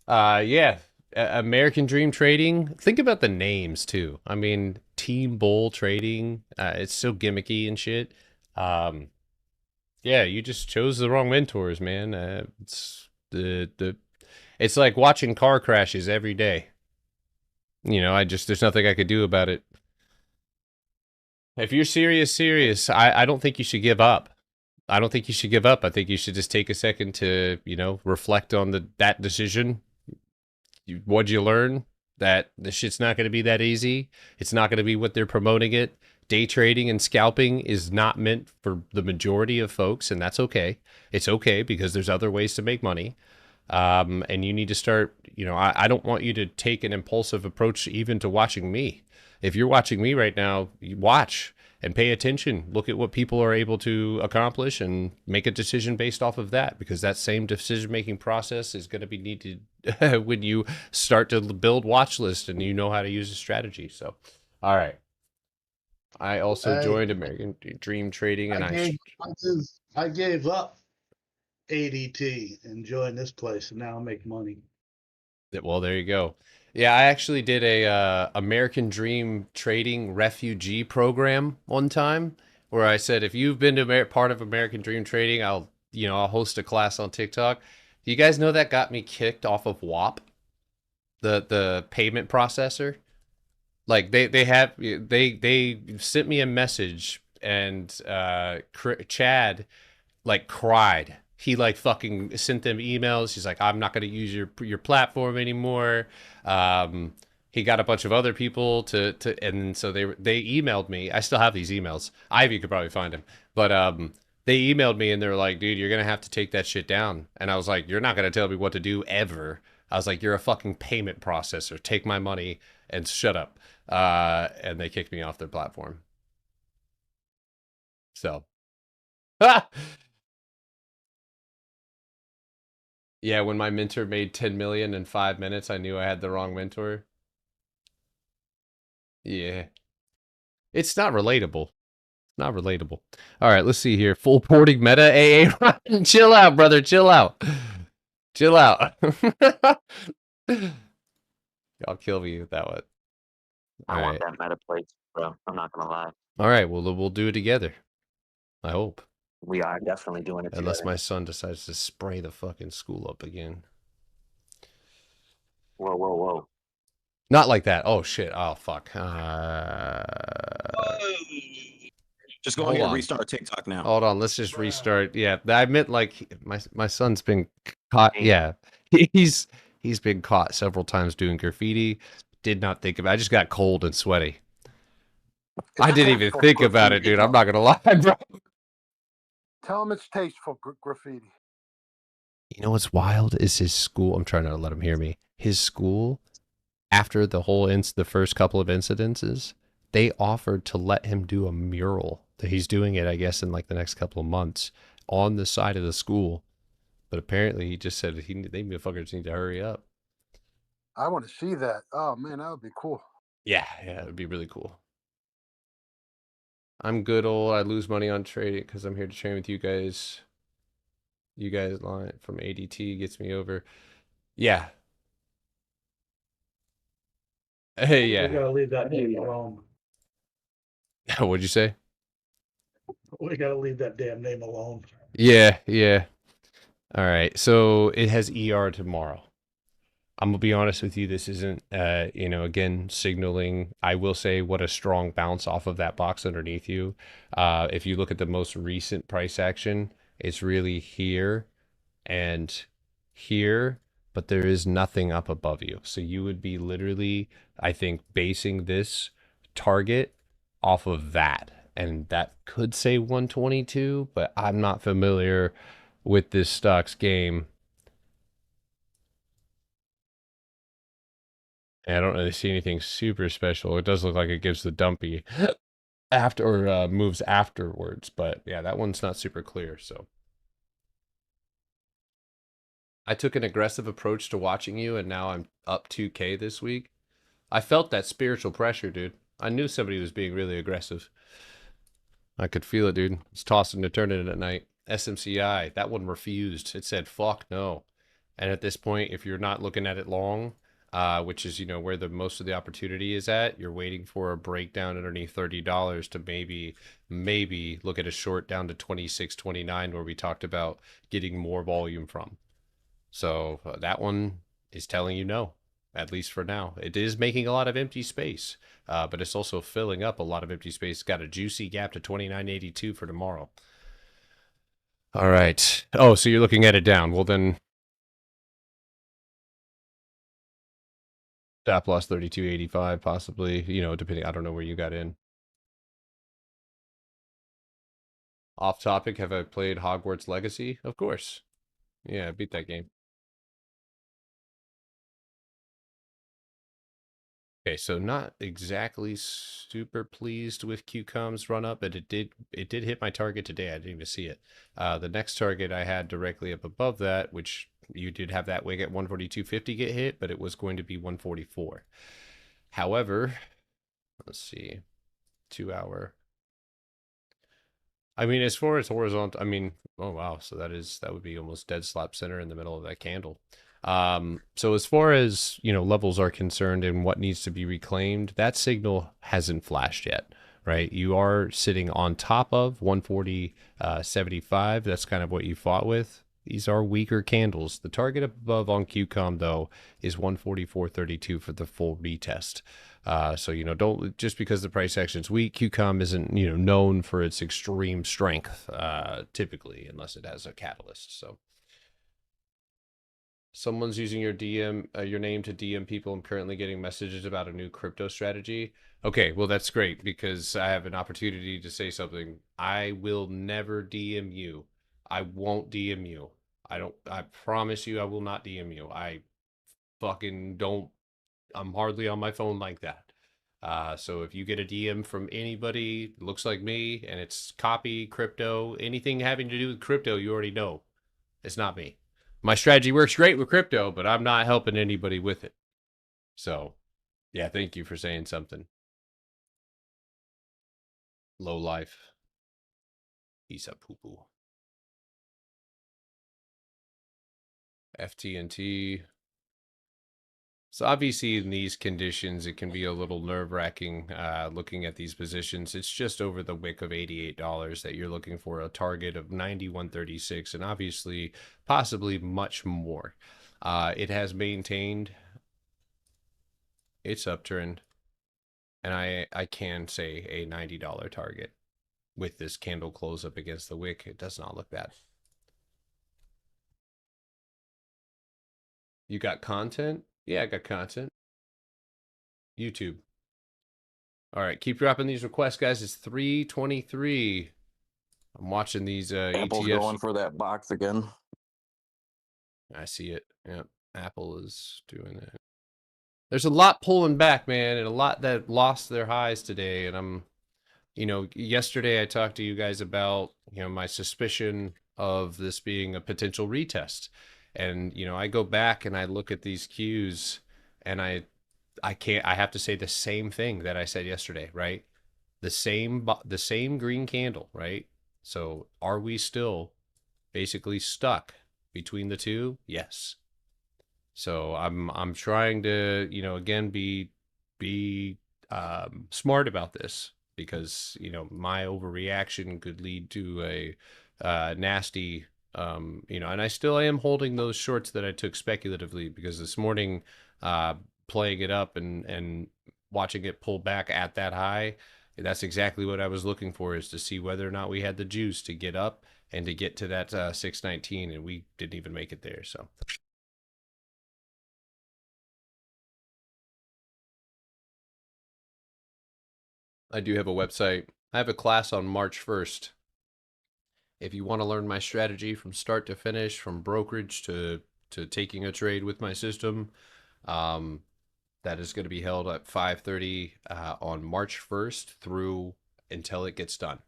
Yeah. American Dream Trading. Think about the names, too. I mean, Team Bull Trading. It's so gimmicky and shit. Yeah, you just chose the wrong mentors, man. It's like watching car crashes every day. There's nothing I could do about it. If you're serious, I don't think you should give up. I don't think you should give up. I think you should just take a second to, reflect on that decision. What'd you learn? That the shit's not going to be that easy. It's not going to be what they're promoting it. Day trading and scalping is not meant for the majority of folks, and that's okay. It's okay because there's other ways to make money. And you need to start, I don't want you to take an impulsive approach even to watching me. If you're watching me right now, you watch and pay attention. Look at what people are able to accomplish and make a decision based off of that, because that same decision-making process is going to be needed when you start to build watch list and you know how to use a strategy. So, all right. I also joined American Dream Trading, and I gave up ADT and joined this place, and now I make money. Well, there you go. Yeah, I actually did a American Dream Trading refugee program one time, where I said, if you've been to part of American Dream Trading, I'll host a class on TikTok. Do you guys know that got me kicked off of WAP, the payment processor? Like they sent me a message, and Chad like cried. He like fucking sent them emails. He's like, I'm not gonna use your platform anymore. He got a bunch of other people to and so they emailed me. I still have these emails. Ivy could probably find them, but they emailed me and they're like, dude, you're gonna have to take that shit down. And I was like, you're not gonna tell me what to do ever. I was like, you're a fucking payment processor. Take my money and shut up. And they kicked me off their platform. So, yeah, when my mentor made 10 million in 5 minutes, I knew I had the wrong mentor. Yeah. It's not relatable. Not relatable. All right, let's see here. Full porting meta AA. Chill out, brother. Chill out. Chill out. I'll kill you with that one. I want that meta plate, bro. I'm not gonna lie. All right, well, we'll do it together. I hope. We are definitely doing it Unless together. my son decides to spray the fucking school up again. Whoa. Not like that. Oh, shit. Oh, fuck. Just go Hold ahead and on. restart TikTok now. Hold on, let's just restart. Yeah, I meant like my son's been caught. Yeah, he's been caught several times doing graffiti. Did not think about. I just got cold and sweaty. I It's didn't even tasteful think about it, graffiti, dude. I'm though. not gonna lie, bro. Tell him it's tasteful graffiti. You know what's wild is his school. I'm trying not to let him hear me. His school, after the whole the first couple of incidences, they offered to let him do a mural. That he's doing it, I guess, in like the next couple of months on the side of the school. But apparently, he just said they motherfuckers need to hurry up. I want to see that. Oh man, that would be cool. Yeah, it'd be really cool. I'm good, old. I lose money on trading because I'm here to train with you guys. You guys line from ADT gets me over. Yeah. Hey, We yeah. gotta leave that name alone. What'd you say? We gotta leave that damn name alone. Yeah. All right. So it has ER tomorrow. I'm gonna be honest with you. This isn't, again, signaling. I will say what a strong bounce off of that box underneath you. If you look at the most recent price action, it's really here and here, but there is nothing up above you. So you would be literally, I think, basing this target off of that. And that could say 122, but I'm not familiar with this stock's game. And I don't really see anything super special. It does look like it gives the dumpy after or moves afterwards, but yeah, that one's not super clear. So I took an aggressive approach to watching you, and now I'm up 2K this week. I felt that spiritual pressure, dude. I knew somebody was being really aggressive. I could feel it, dude. It's tossing to turn it at night. SMCI, that one refused. It said, fuck no. And at this point, if you're not looking at it long, which is, where the most of the opportunity is at, you're waiting for a breakdown underneath $30 to maybe look at a short down to 26.29 where we talked about getting more volume from. So that one is telling you no, at least for now. It is making a lot of empty space, but it's also filling up a lot of empty space. Got a juicy gap to 29.82 for tomorrow. All right. Oh, so you're looking at it down. Well, then stop loss 32.85 possibly, depending. I don't know where you got in. Off topic, have I played Hogwarts Legacy? Of course. Yeah, I beat that game. Okay, so not exactly super pleased with QCOM's run up, but it did hit my target today. I didn't even see it. The next target I had directly up above that, which you did have that wing at 142.50 get hit, but it was going to be 144. However, let's see, 2 hour. I mean, as far as horizontal, oh wow, so that would be almost dead slap center in the middle of that candle. So as far as, levels are concerned and what needs to be reclaimed, that signal hasn't flashed yet, right? You are sitting on top of 140.75. That's kind of what you fought with. These are weaker candles. The target above on QCOM, though, is 144.32 for the full retest. So, don't, just because the price action is weak, QCOM isn't, known for its extreme strength, typically, unless it has a catalyst. So someone's using your name to DM people. I'm currently getting messages about a new crypto strategy. Okay, well, that's great because I have an opportunity to say something. I will never DM you. I won't DM you. I promise you I will not DM you. I fucking don't. I'm hardly on my phone like that. So if you get a DM from anybody, looks like me, and it's copy, crypto, anything having to do with crypto, you already know. It's not me. My strategy works great with crypto, but I'm not helping anybody with it. So, yeah, thank you for saying something. Low life. Piece of poo-poo. FTNT. So obviously in these conditions, it can be a little nerve-wracking looking at these positions. It's just over the wick of $88 that you're looking for a target of 91.36 and obviously possibly much more. It has maintained its uptrend, and I can say a $90 target. with this candle close up against the wick, it does not look bad. You got content? Yeah, I got content. YouTube. All right, keep dropping these requests, guys. It's 3:23. I'm watching these Apple's ETFs. going for that box again. I see it. Yep, Apple is doing it. There's a lot pulling back, man, and a lot that lost their highs today. And I'm, yesterday I talked to you guys about, my suspicion of this being a potential retest. And, I go back and I look at these cues and I have to say the same thing that I said yesterday, right? The same green candle, right? So are we still basically stuck between the two? Yes. So I'm trying to, again, be smart about this, because, my overreaction could lead to a nasty, and I still am holding those shorts that I took speculatively, because this morning, playing it up and watching it pull back at that high, that's exactly what I was looking for, is to see whether or not we had the juice to get up and to get to that 619, and we didn't even make it there. So I do have a website. I have a class on March 1st. If you want to learn my strategy from start to finish, from brokerage to taking a trade with my system, that is going to be held at 5:30 on March 1st through until it gets done.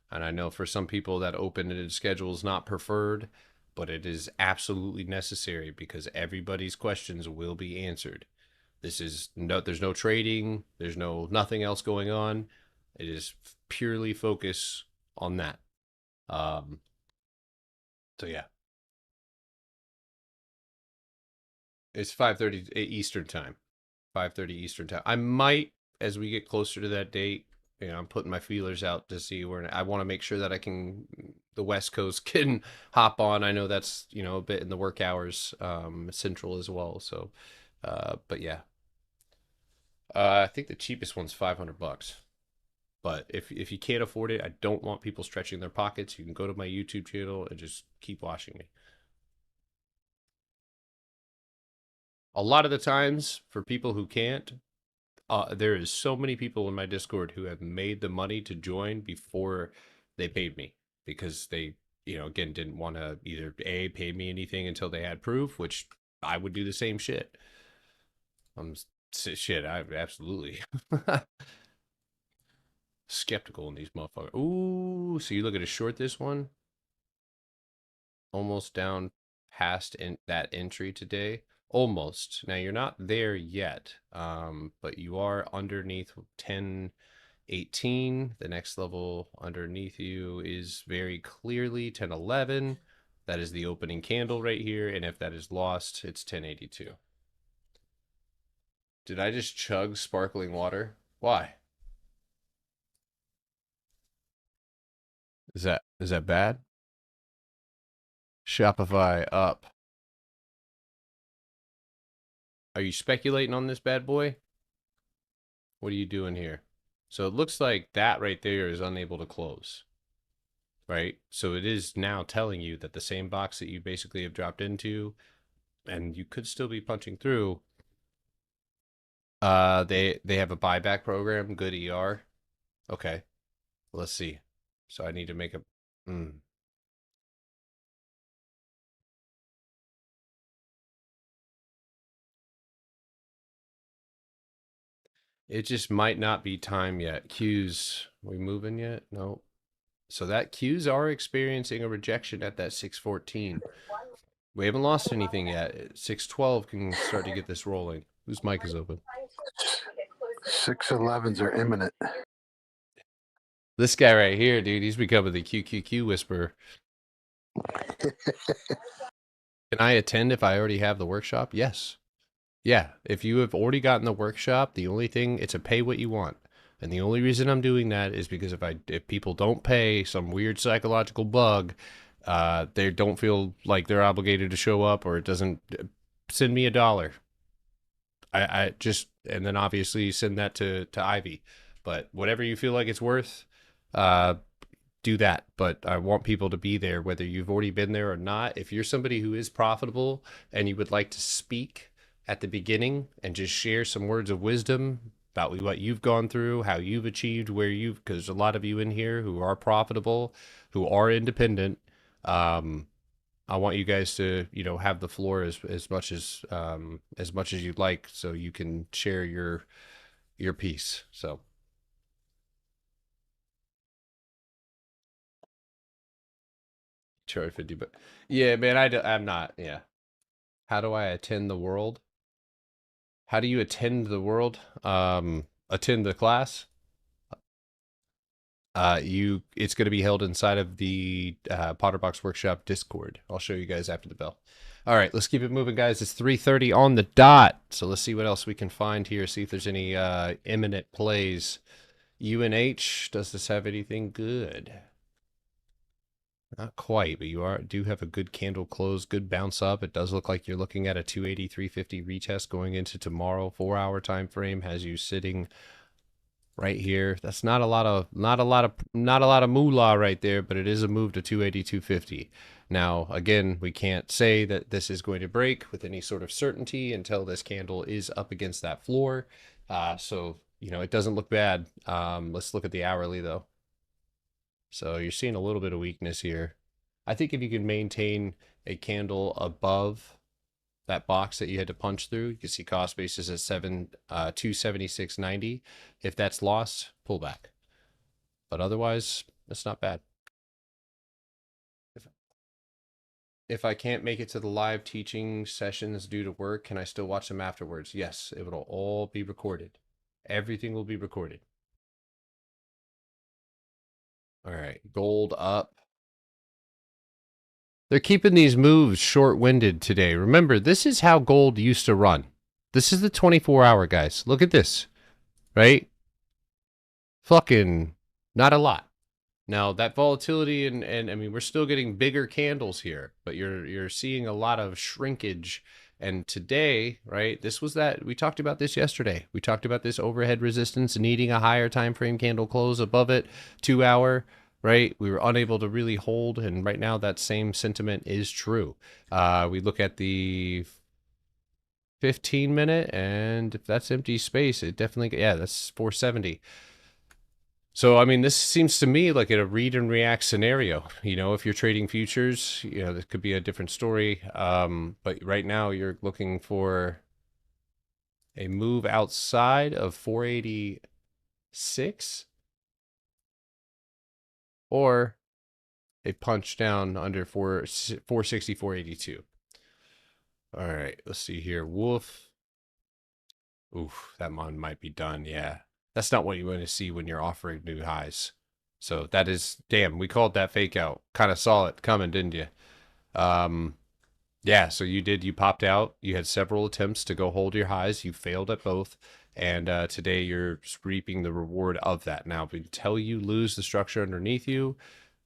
And I know for some people that open-ended schedule is not preferred, but it is absolutely necessary, because everybody's questions will be answered. There's no trading, there's nothing else going on. It is purely focus on that. So yeah. It's 5:30 Eastern time. 5:30 Eastern time. I might, as we get closer to that date, I'm putting my feelers out to see where I want to make sure that the West Coast can hop on. I know that's, a bit in the work hours, Central as well. So, but yeah. I think the cheapest one's $500. But if you can't afford it, I don't want people stretching their pockets. You can go to my YouTube channel and just keep watching me. A lot of the times, for people who can't, there is so many people in my Discord who have made the money to join before they paid me, because they, again, didn't want to either pay me anything until they had proof, which I would do the same shit. I absolutely skeptical in these motherfuckers. Ooh, so you look at a short this one, almost down past that entry today. Almost. Now you're not there yet, but you are underneath 1018. The next level underneath you is very clearly 1011. That is the opening candle right here, and if that is lost, it's 1082. Did I just chug sparkling water? Why? Is that bad? Shopify up. Are you speculating on this bad boy? What are you doing here? So it looks like that right there is unable to close. Right? So it is now telling you that the same box that you basically have dropped into, and you could still be punching through, they have a buyback program, good ER. Okay. Let's see. So I need to make a It just might not be time yet. Qs, we moving yet? No. So that Qs are experiencing a rejection at that 614. We haven't lost anything yet. 612 can start to get this rolling. Whose mic is open? 611s are imminent. This guy right here, dude, he's becoming the QQQ whisperer. Can I attend if I already have the workshop? Yes. Yeah, if you have already gotten the workshop, the only thing, it's a pay what you want. And the only reason I'm doing that is because if people don't pay, some weird psychological bug, they don't feel like they're obligated to show up, or it doesn't send me $1. I just, and then obviously send that to Ivy. But whatever you feel like it's worth, do that. But I want people to be there, whether you've already been there or not. If you're somebody who is profitable and you would like to speak at the beginning and just share some words of wisdom about what you've gone through, how you've achieved where you've, because there's a lot of you in here who are profitable, who are independent. I want you guys to, you know, have the floor as much as you'd like, so you can share your piece. So. Charge 50, but yeah, man, I'm not. Yeah. How do I attend the world? How do you attend the world? Attend the class. It's going to be held inside of the Potterbox Workshop Discord. I'll show you guys after the bell. All right, let's keep it moving, guys. It's 3:30 on the dot. So let's see what else we can find here. See if there's any imminent plays. UNH, does this have anything good? Not quite, but you do have a good candle close, good bounce up. It does look like you're looking at a 280, 350 retest going into tomorrow. 4-hour time frame has you sitting right here. That's not a lot of moolah right there, but it is a move to 280, 250. Now, again, we can't say that this is going to break with any sort of certainty until this candle is up against that floor. So, you know, it doesn't look bad. Let's look at the hourly though. So you're seeing a little bit of weakness here. I think if you can maintain a candle above that box that you had to punch through, you can see cost basis at 276.90. If that's lost, pull back. But otherwise, it's not bad. If I can't make it to the live teaching sessions due to work, can I still watch them afterwards? Yes, it will all be recorded. Everything will be recorded. All right, gold up. They're keeping these moves short-winded today. Remember, this is how gold used to run. This is the 24-hour, guys. Look at this, right? Fucking not a lot. Now, that volatility and I mean, we're still getting bigger candles here, but you're seeing a lot of shrinkage. And today, right, this was that, we talked about this yesterday. We talked about this overhead resistance needing a higher time frame candle close above it, 2-hour, right? We were unable to really hold, and right now that same sentiment is true. We look at the 15-minute, and if that's empty space, it definitely, yeah, that's 470. So, I mean, this seems to me like a read and react scenario. You know, if you're trading futures, you know, this could be a different story. But right now you're looking for a move outside of 486 or a punch down under 460, 482. All right, let's see here. Wolf. Oof, that one might be done. Yeah. That's not what you want to see when you're offering new highs. So that is, damn, we called that fake out. Kind of saw it coming, didn't you? Yeah, so you popped out. You had several attempts to go hold your highs. You failed at both. And today you're reaping the reward of that. Now, until you lose the structure underneath you,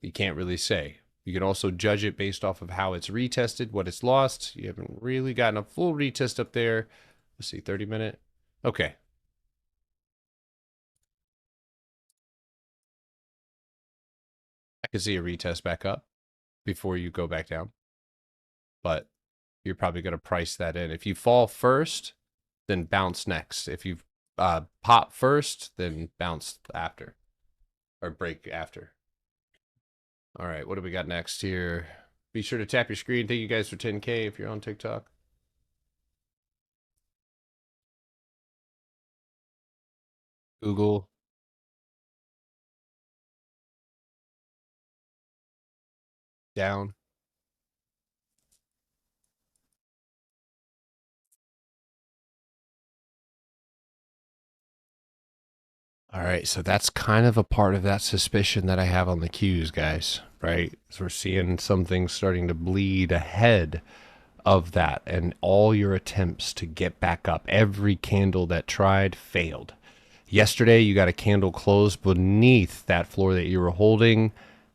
you can't really say. You can also judge it based off of how it's retested, what it's lost. You haven't really gotten a full retest up there. Let's see, 30-minute. Okay. I could see a retest back up before you go back down. But you're probably going to price that in. If you fall first, then bounce next. If you pop first, then bounce after. Or break after. All right, what do we got next here? Be sure to tap your screen. Thank you guys for 10K if you're on TikTok. Google. Down. All right, so that's kind of a part of that suspicion that I have on the cues, guys, right? So we're seeing some things starting to bleed ahead of that, and all your attempts to get back up, every candle that tried failed. Yesterday, you got a candle closed beneath that floor that you were holding,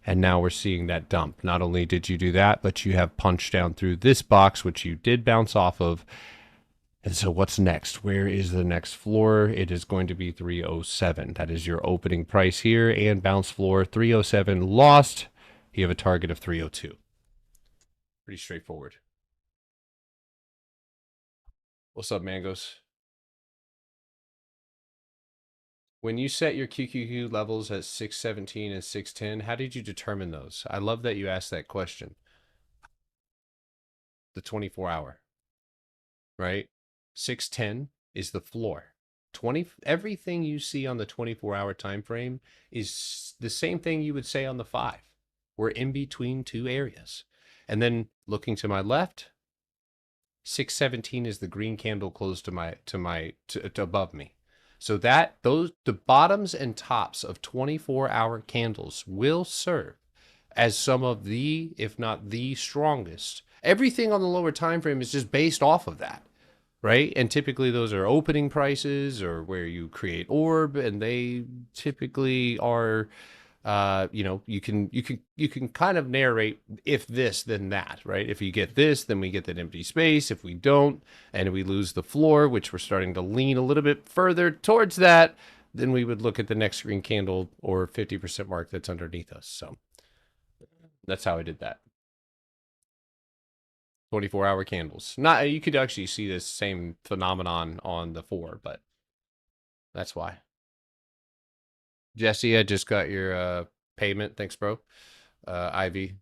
and now we're seeing that dump. Not only did you do that, but you have punched down through this box, which you did bounce off of, And so what's next? Where is the next floor? It is going to be 307. That is your opening price here and bounce floor 307 lost. You have a target of 302. Pretty straightforward. What's up, Mangos? When you set your QQQ levels at 617 and 610, how did you determine those? I love that you asked that question. The 24-hour, right? 610 is the floor. Everything you see on the 24-hour time frame is the same thing you would say on the 5. We're in between two areas. And then looking to my left, 617 is the green candle close to above me. So the bottoms and tops of 24-hour candles will serve as some of the, if not the strongest. Everything on the lower time frame is just based off of that, right? And typically those are opening prices or where you create orb, and they typically are, you can kind of narrate if this, then that, right? If you get this, then we get that empty space. If we don't, and we lose the floor, which we're starting to lean a little bit further towards that, then we would look at the next green candle or 50% mark that's underneath us. So that's how I did that. 24-hour candles. You could actually see this same phenomenon on the 4, but that's why. Jesse, I just got your payment. Thanks, bro. Ivy.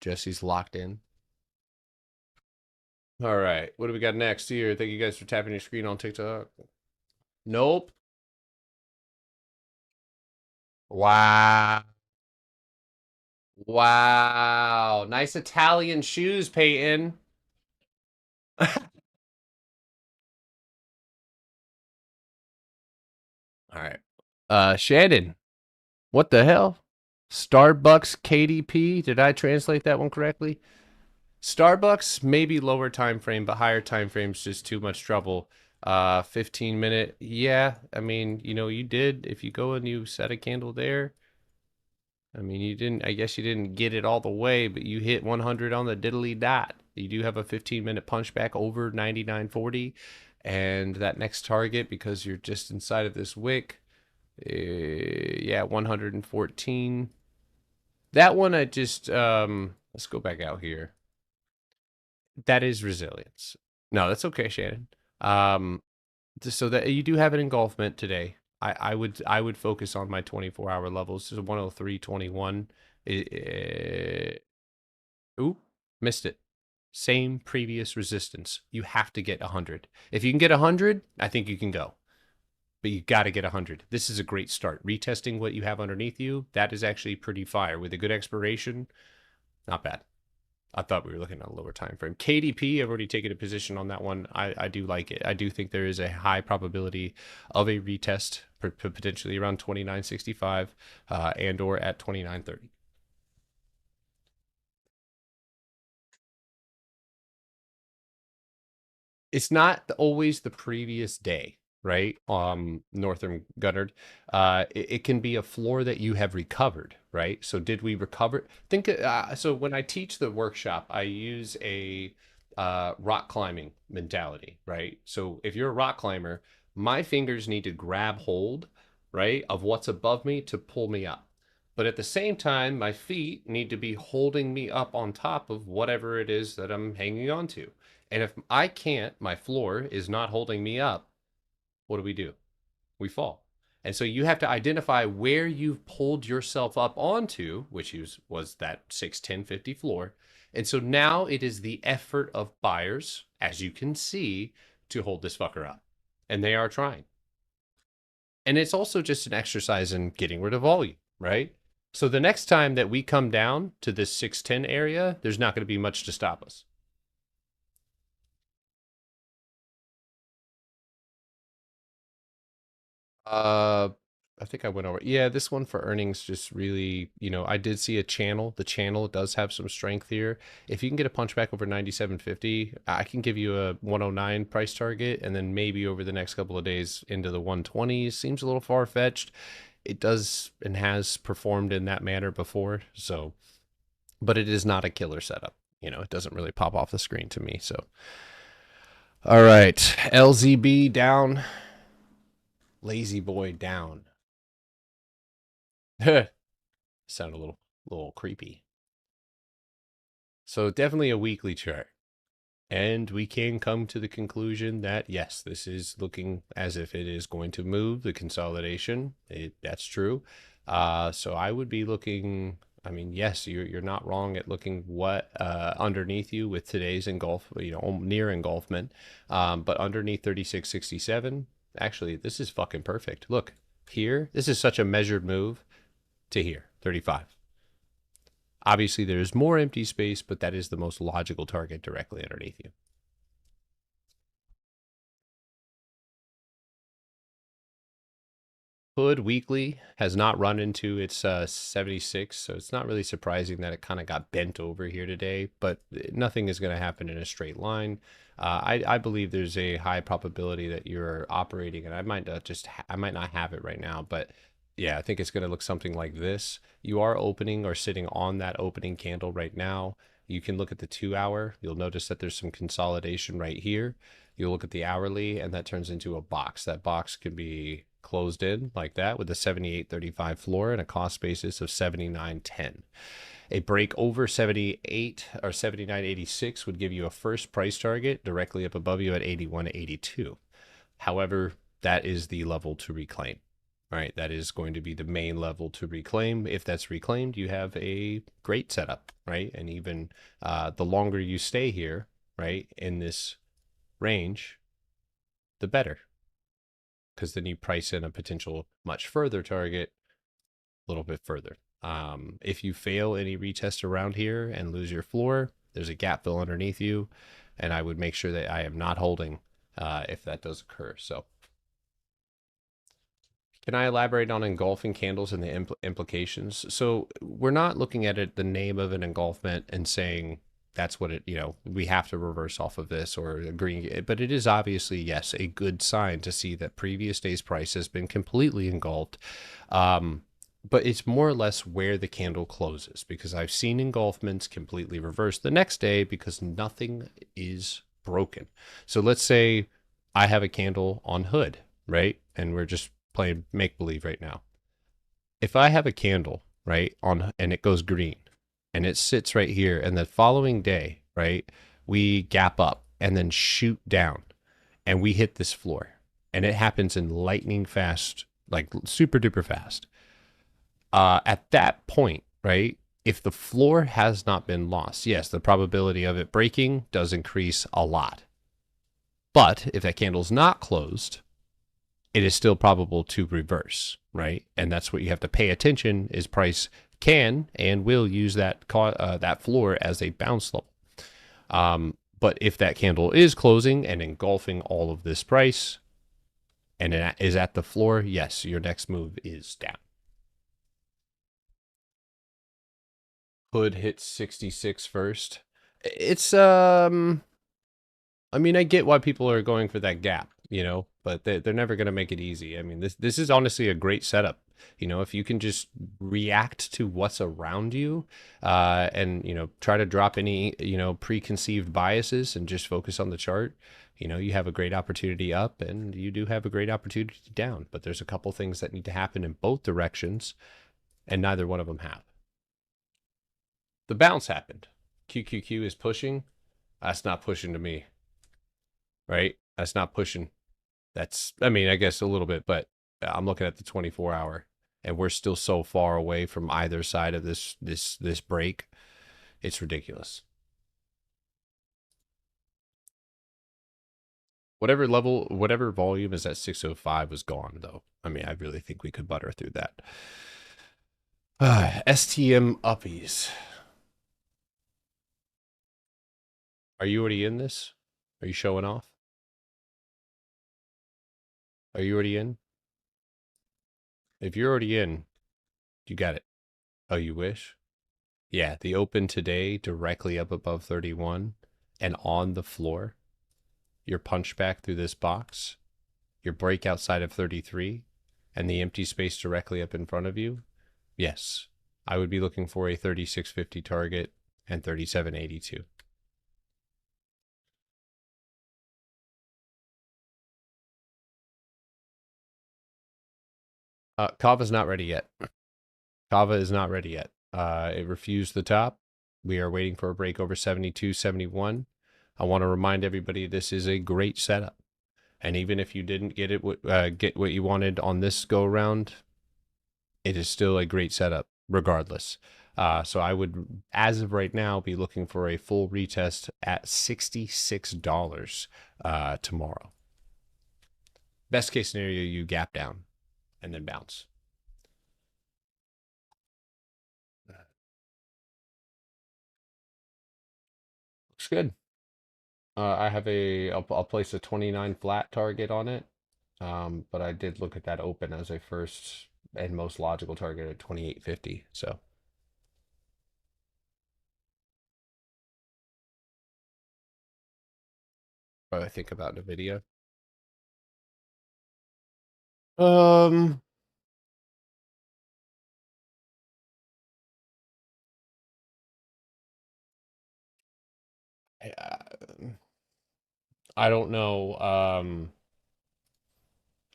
Jesse's locked in. All right. What do we got next here? Thank you guys for tapping your screen on TikTok. Nope. Wow. Wow. Nice Italian shoes, Peyton. All right. Shannon. What the hell? Starbucks KDP. Did I translate that one correctly? Starbucks, maybe lower time frame, but higher time frame's just too much trouble. 15-minute. Yeah, I mean, you did. If you go and you set a candle there, I mean, I guess you didn't get it all the way, but you hit 100 on the diddly dot. You do have a 15-minute punchback over 99.40. And that next target, because you're just inside of this wick, yeah, 114. That one, I just, let's go back out here. That is resilience. No, that's okay, Shannon. So that you do have an engulfment today. I would focus on my 24-hour levels. This is 103.21. Oop, missed it. Same previous resistance. You have to get 100. If you can get 100, I think you can go. But you got to get 100. This is a great start. Retesting what you have underneath you, that is actually pretty fire. With a good expiration, not bad. I thought we were looking at a lower time frame. KDP, I've already taken a position on that one. I do like it. I do think there is a high probability of a retest, potentially around 29.65 and or at 29.30. It's not always the previous day, right? Northern Gunnard. It can be a floor that you have recovered, right? So did we recover? So when I teach the workshop, I use a rock climbing mentality, right? So if you're a rock climber, my fingers need to grab hold, right, of what's above me to pull me up. But at the same time, my feet need to be holding me up on top of whatever it is that I'm hanging on to. And if I can't, my floor is not holding me up, what do? We fall. And so you have to identify where you've pulled yourself up onto, which was that 610.50 floor. And so now it is the effort of buyers, as you can see, to hold this fucker up. And they are trying. And it's also just an exercise in getting rid of volume, right? So the next time that we come down to this 610 area, there's not going to be much to stop us. I think I went over. Yeah, this one for earnings just really, I did see a channel. The channel does have some strength here. If you can get a punchback over 97.50, I can give you a 109 price target, and then maybe over the next couple of days into the 120s. Seems a little far-fetched. It does and has performed in that manner before, so, but it is not a killer setup. It doesn't really pop off the screen to me, so. All right, LZB down. Lazy boy down. Sound a little creepy. So definitely a weekly chart. And we can come to the conclusion that, yes, this is looking as if it is going to move, the consolidation. That's true. So I would be looking, I mean, yes, you're not wrong at looking what underneath you with today's near engulfment. But underneath 36.67, actually, this is fucking perfect. Look, here, this is such a measured move to here, 35. Obviously, there's more empty space, but that is the most logical target directly underneath you. Hood weekly has not run into its 76, so it's not really surprising that it kind of got bent over here today, but nothing is going to happen in a straight line. I believe there's a high probability that you're operating, and I might not have it right now, but yeah, I think it's going to look something like this. You are opening or sitting on that opening candle right now. You can look at the 2 hour. You'll notice that there's some consolidation right here. You'll look at the hourly, and that turns into a box. That box could be closed in like that with a 78.35 floor and a cost basis of 79.10. A break over 78 or 79.86 would give you a first price target directly up above you at 81.82. However, that is the level to reclaim. All right, that is going to be the main level to reclaim. If that's reclaimed, you have a great setup, right? And even the longer you stay here, right, in this range, the better. Because then you price in a potential much further target a little bit further. If you fail any retest around here and lose your floor, there's a gap fill underneath you, and I would make sure that I am not holding if that does occur. So can I elaborate on engulfing candles and the implications? So we're not looking at it, the name of an engulfment, and saying that's what it, we have to reverse off of this or agreeing. But it is obviously, yes, a good sign to see that previous day's price has been completely engulfed. But it's more or less where the candle closes, because I've seen engulfments completely reverse the next day because nothing is broken. So let's say I have a candle on hood, right? And we're just playing make-believe right now. If I have a candle, right, and it goes green and it sits right here, and the following day, right, we gap up and then shoot down and we hit this floor, and it happens in lightning fast, like super duper fast. At that point, right, if the floor has not been lost, yes, the probability of it breaking does increase a lot. But if that candle's not closed, it is still probable to reverse, right? And that's what you have to pay attention is price can and will use that that floor as a bounce level. But if that candle is closing and engulfing all of this price and it is at the floor, yes, your next move is down. Hood hits 66 first. It's I mean, I get why people are going for that gap, but they're never going to make it easy. I mean, this is honestly a great setup. If you can just react to what's around you, and try to drop any preconceived biases and just focus on the chart, you have a great opportunity up, and you do have a great opportunity down. But there's a couple things that need to happen in both directions, and neither one of them have. The bounce happened. QQQ is pushing. That's not pushing to me. Right? That's not pushing. That's, I mean, I guess a little bit, but I'm looking at the 24-hour, and we're still so far away from either side of this break. It's ridiculous. Whatever level, whatever volume is at 605 was gone, though. I mean, I really think we could butter through that. STM uppies. Are you already in this? Are you showing off? Are you already in? If you're already in, you got it. Oh, you wish? Yeah, the open today directly up above 31 and on the floor. Your punch back through this box. Your break outside of 33 and the empty space directly up in front of you. Yes, I would be looking for a 36.50 target and 37.82. Kava's not ready yet. Kava is not ready yet. It refused the top. We are waiting for a break over 72, 71. I want to remind everybody this is a great setup. And even if you didn't get what you wanted on this go around, it is still a great setup regardless. So I would, as of right now, be looking for a full retest at $66 tomorrow. Best case scenario, you gap down and then bounce. Looks good. I have I'll place a 29 flat target on it. But I did look at that open as a first and most logical target at 28.50. So what I think about NVIDIA. I don't know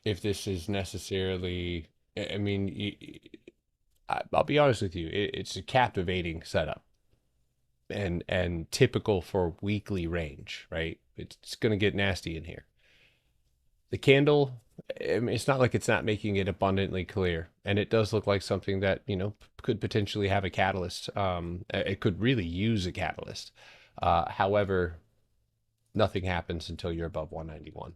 if this is necessarily, I mean, I'll be honest with you, it's a captivating setup and typical for weekly range, right? It's going to get nasty in here. The candle, I mean, it's not like it's not making it abundantly clear, and it does look like something that, you know, could potentially have a catalyst. It could really use a catalyst. However, nothing happens until you're above 191,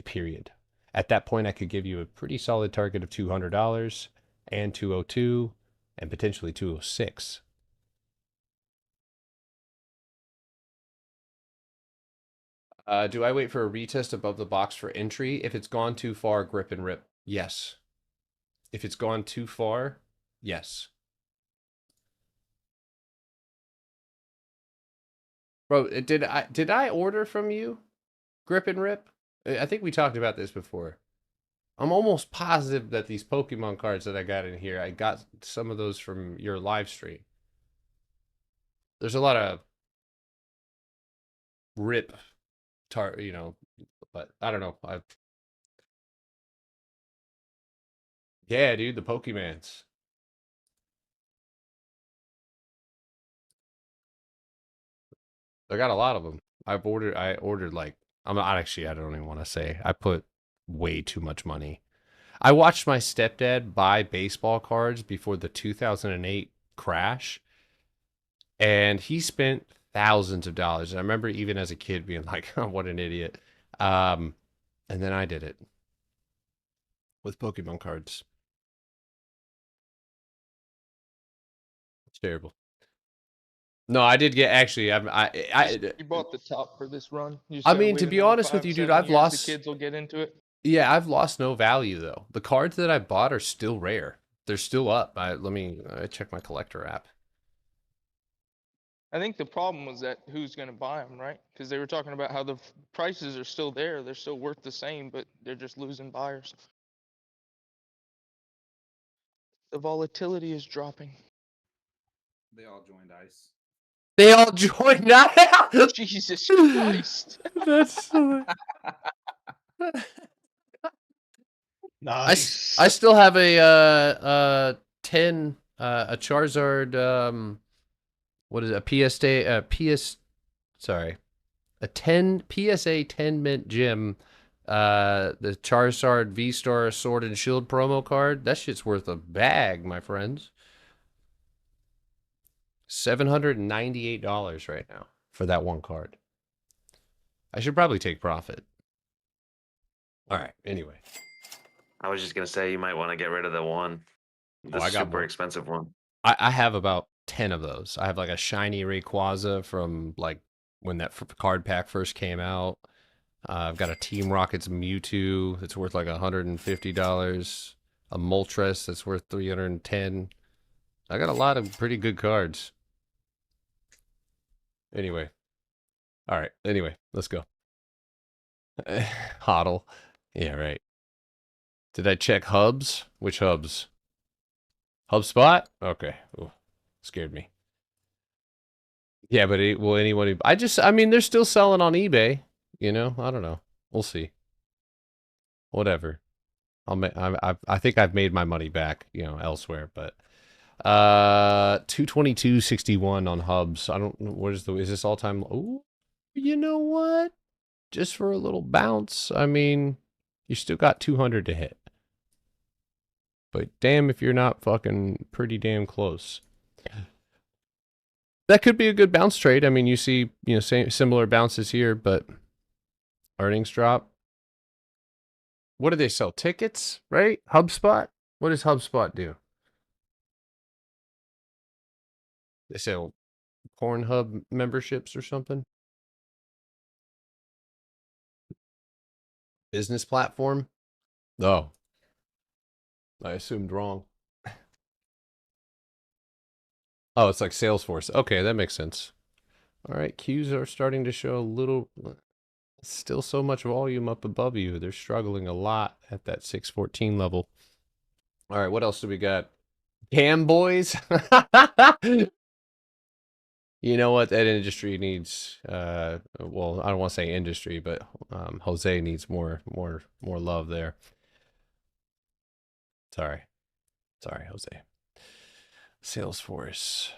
period. At that point, I could give you a pretty solid target of $200 and 202 and potentially 206. Do I wait for a retest above the box for entry? If it's gone too far, grip and rip. Yes. If it's gone too far, yes. Bro, did I order from you? Grip and rip? I think we talked about this before. I'm almost positive that these Pokemon cards that I got in here, I got some of those from your live stream. There's a lot of rip you know, but I don't know. Yeah, dude, the Pokemans. I got a lot of them. I ordered like, I don't even want to say. I put way too much money. I watched my stepdad buy baseball cards before the 2008 crash, and he spent thousands of dollars. And I remember even as a kid being like, oh, what an idiot. And then I did it with Pokemon cards. It's terrible. No, I did get actually. You bought the top for this run. You just I gotta mean, wait to be another honest with you, dude, 5-7 I've years, lost. The kids will get into it. Yeah, I've lost no value though. The cards that I bought are still rare. They're still up. Let me check my collector app. I think the problem was that who's going to buy them, right? Because they were talking about how the prices are still there. They're still worth the same, but they're just losing buyers. The volatility is dropping. They all joined ICE. They all joined now. Jesus Christ. That's so... Nice. I still have a 10 a Charizard what is it? A 10 PSA 10 mint gem, the Charizard V-Star Sword and Shield promo card. That shit's worth a bag, my friends. $798 right now for that one card. I should probably take profit. All right, anyway. I was just gonna say you might want to get rid of the one, the I got super one. expensive one. I have about 10 of those. I have like a shiny Rayquaza from like when that card pack first came out. I've got a Team Rockets Mewtwo that's worth like $150. A Moltres that's worth $310. I got a lot of pretty good cards. Anyway. All right. Anyway, let's go. Hodl. Yeah, right. Did I check hubs? Which hubs? HubSpot? Okay. Ooh, scared me. Yeah, but will anyone... I mean, they're still selling on eBay. You know? I don't know. We'll see. Whatever. I think I've made my money back, elsewhere, but 222.61 on Hubs. I don't know is this all time? Oh, you know what? Just for a little bounce. I mean, you still got 200 to hit. But damn if you're not fucking pretty damn close. That could be a good bounce trade. I mean, you see, similar bounces here, but earnings drop. What do they sell? Tickets, right? HubSpot? What does HubSpot do? They sell Pornhub memberships or something? Business platform? Oh. I assumed wrong. Oh, it's like Salesforce. Okay, that makes sense. All right, Qs are starting to show a little... Still so much volume up above you. They're struggling a lot at that 614 level. All right, what else do we got? Cam boys? You know what? That industry needs, well, I don't want to say industry, but Jose needs more love there. Sorry, Jose. Salesforce.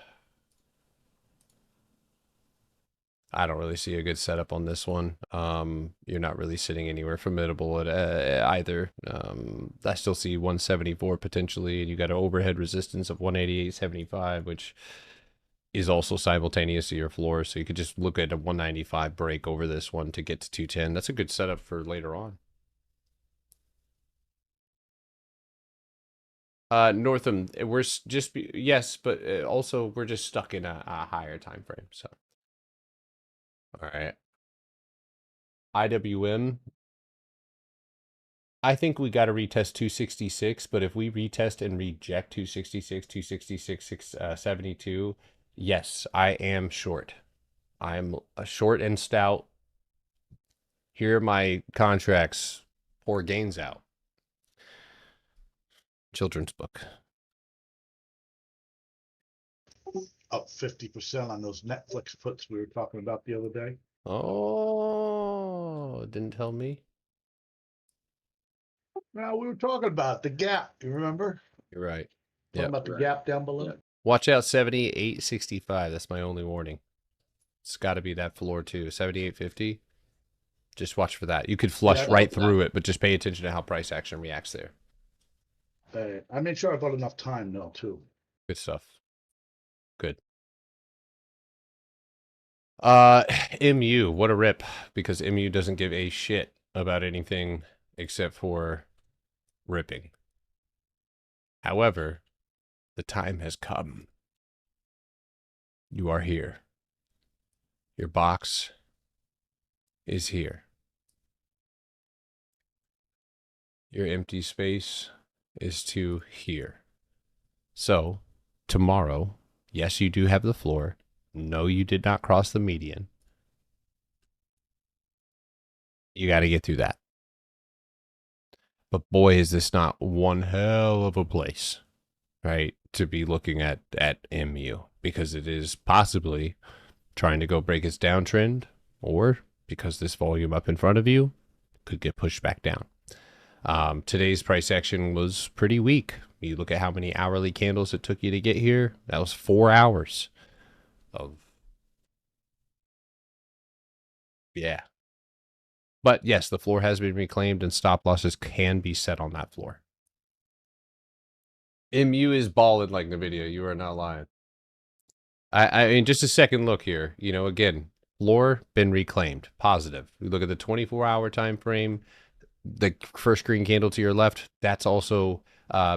I don't really see a good setup on this one. You're not really sitting anywhere formidable at either. I still see 174 potentially, and you got an overhead resistance of 188.75, which is also simultaneous to your floor. So you could just look at a 195 break over this one to get to 210. That's a good setup for later on. Northam, we're just yes, but also we're just stuck in a higher time frame. So. All right. IWM. I think we got to retest 266, but if we retest and reject 266, 266, 72, yes, I am short. I'm a short and stout. Here are my contracts. Pour gains out. Children's book. Up 50% on those Netflix puts we were talking about the other day. Oh, didn't tell me. Now we were talking about the gap. You remember? You're right. Talking Yeah. about the gap down below. Watch out, 78.65. That's my only warning. It's got to be that floor too. 78.50. Just watch for that. You could flush right through it, but just pay attention to how price action reacts there. I made sure I bought enough time though too. Good stuff. Good. MU, what a rip, because MU doesn't give a shit about anything except for ripping. However, the time has come. You are here. Your box is here. Your empty space is to here. So, tomorrow, yes, you do have the floor. No, you did not cross the median. You got to get through that. But boy, is this not one hell of a place, right, to be looking at MU, because it is possibly trying to go break its downtrend, or because this volume up in front of you could get pushed back down. Today's price action was pretty weak. You look at how many hourly candles it took you to get here. That was 4 hours of, yeah. But yes, the floor has been reclaimed and stop losses can be set on that floor. MU is balling like the video. You are not lying. I mean, just a second look here. You know, again, floor been reclaimed. Positive. We look at the 24-hour time frame. The first green candle to your left, that's also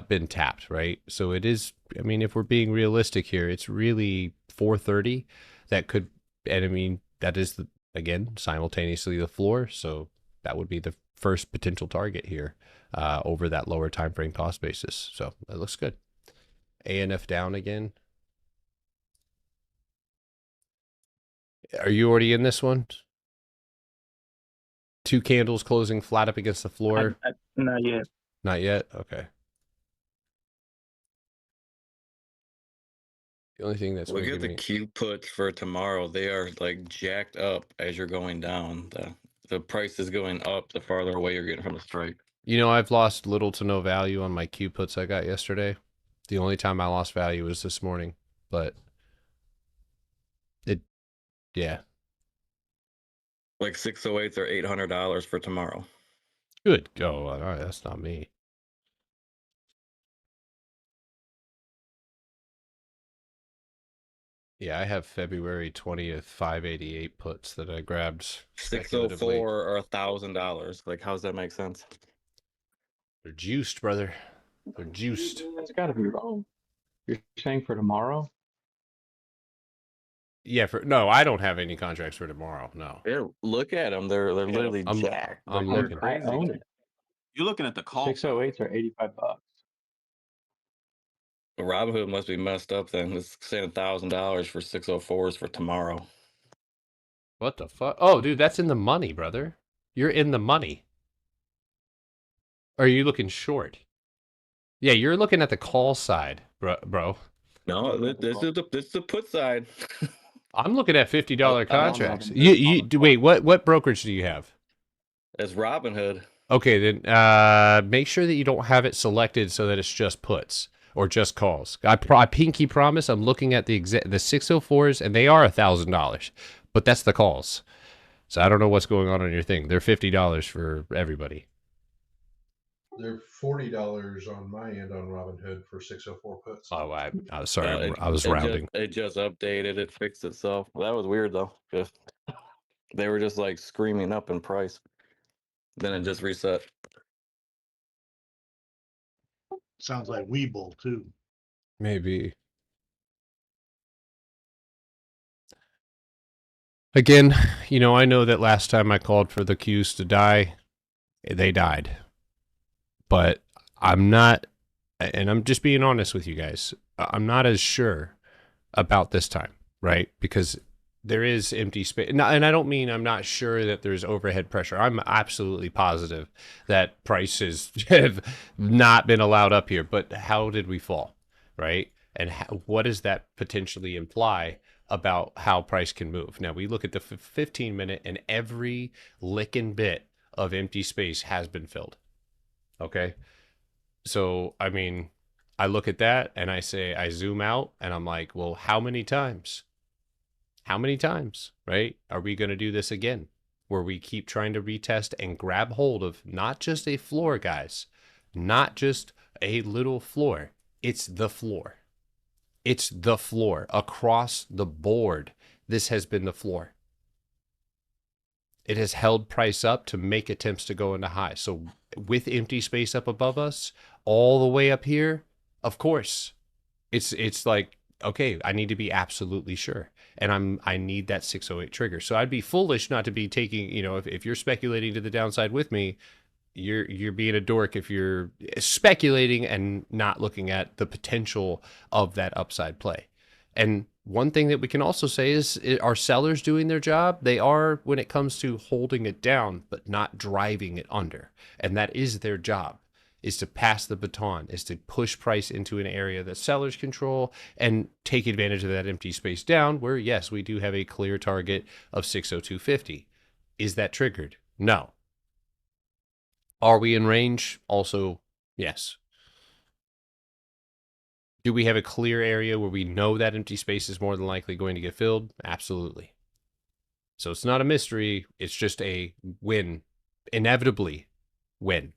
been tapped, right? So it is, I mean, if we're being realistic here, it's really 430 that could, and I mean, that is the, again, simultaneously the floor. So that would be the first potential target here over that lower time frame cost basis. So that looks good. ANF down again. Are you already in this one? 2 candles closing flat up against the floor. Not yet. Not yet? Okay. The only thing that's Look making at the me... Q puts for tomorrow. They are like jacked up as you're going down. The price is going up the farther away you're getting from the strike. You know, I've lost little to no value on my Q puts I got yesterday. The only time I lost value was this morning, but yeah. Like 608s or $800 for tomorrow. Good go. All right, that's not me. Yeah, I have February 20th 588 puts that I grabbed speculatively. 604 or $1,000. Like, how's that make sense? They're juiced, brother. They're juiced. That's gotta be wrong. You're saying for tomorrow? Yeah, no, I don't have any contracts for tomorrow. No. Yeah, look at them. They're literally I'm- jacked. I'm Like, they're looking. crazy. I own it. You're looking at the call. 608s are $85. Robinhood must be messed up then. It's saying $1,000 for 604s for tomorrow. What the fuck? Oh, dude, that's in the money, brother. You're in the money. Or are you looking short? Yeah, you're looking at the call side, bro. No, this is the put side. I'm looking at $50 Oh, contracts. Robinhood. Wait, what brokerage do you have? It's Robinhood. Okay, then make sure that you don't have it selected so that it's just puts or just calls. I pinky promise I'm looking at the 604s and they are $1,000, but that's the calls. So I don't know what's going on your thing. They're $50 for everybody. They're $40 on my end on Robinhood for 604 puts. Oh, I was sorry. No, I was rounding. It just updated. It fixed itself. That was weird though. They were just like screaming up in price. Then it just reset. Sounds like Weeble too. Maybe. Again, you know, I know that last time I called for the Qs to die, they died. But I'm not, and I'm just being honest with you guys, I'm not as sure about this time, right? Because there is empty space. And I don't mean I'm not sure that there's overhead pressure. I'm absolutely positive that prices have not been allowed up here. But how did we fall, right? And what does that potentially imply about how price can move? Now, we look at the 15-minute and every licking bit of empty space has been filled. Okay. So, I mean, I look at that and I say, I zoom out and I'm like, well, how many times? How many times, right? Are we going to do this again? Where we keep trying to retest and grab hold of not just a floor, guys, not just a little floor. It's the floor. It's the floor across the board. This has been the floor. It has held price up to make attempts to go into high. So with empty space up above us, all the way up here, of course, it's like, okay, I need to be absolutely sure. And I need that 608 trigger. So I'd be foolish not to be taking, you know, if you're speculating to the downside with me, you're being a dork if you're speculating and not looking at the potential of that upside play. And one thing that we can also say is, are sellers doing their job? They are when it comes to holding it down, but not driving it under. And that is their job, is to pass the baton, is to push price into an area that sellers control and take advantage of that empty space down where, yes, we do have a clear target of 602.50. Is that triggered? No. Are we in range? Also, yes. Do we have a clear area where we know that empty space is more than likely going to get filled? Absolutely. So it's not a mystery. It's just a win, inevitably win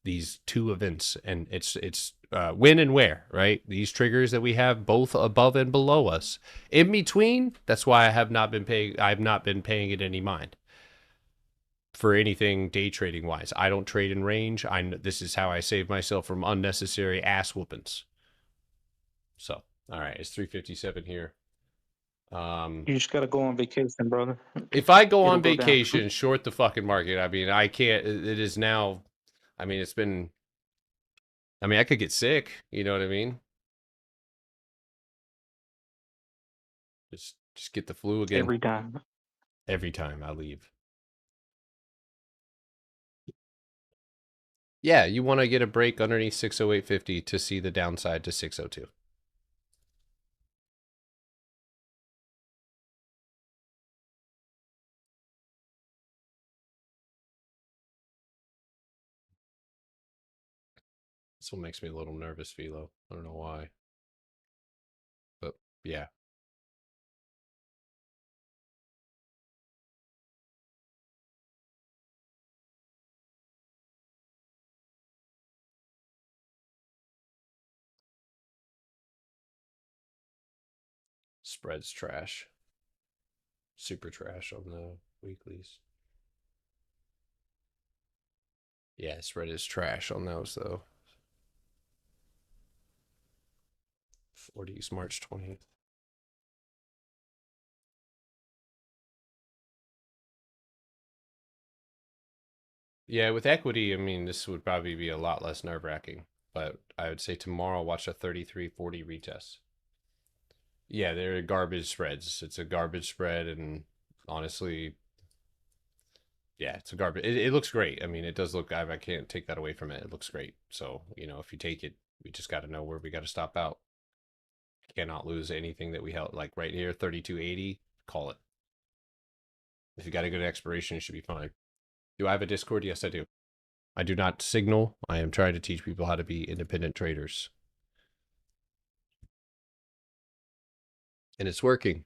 these two events. And it's when and where, right? These triggers that we have both above and below us. In between, that's why I have not been paying it any mind for anything day trading wise. I don't trade in range. This is how I save myself from unnecessary ass whoopings. So, all right, it's 3:57 here. You just gotta go on vacation, brother. If I go It'll on go down. vacation, short the fucking market. I mean, I can't. It is now. I mean, it's been. I mean, I could get sick. You know what I mean? Just get the flu again. Every time. Every time I leave. Yeah, you want to get a break underneath 608.50 to see the downside to 602. This one makes me a little nervous, Philo. I don't know why. But yeah. Spread's trash. Super trash on the weeklies. Yeah, spread is trash on those though. 40s, March 20th. Yeah, with equity, I mean, this would probably be a lot less nerve-wracking. But I would say tomorrow watch a 33-40 retest. Yeah, they're garbage spreads. It's a garbage spread, and honestly, yeah, it's a garbage. It looks great. I mean, it does look. I can't take that away from it. It looks great. So if you take it, we just got to know where we got to stop out. Cannot lose anything that we held. Like right here, 32.80. Call it. If you got a good expiration, it should be fine. Do I have a Discord? Yes, I do. I do not signal. I am trying to teach people how to be independent traders. And it's working.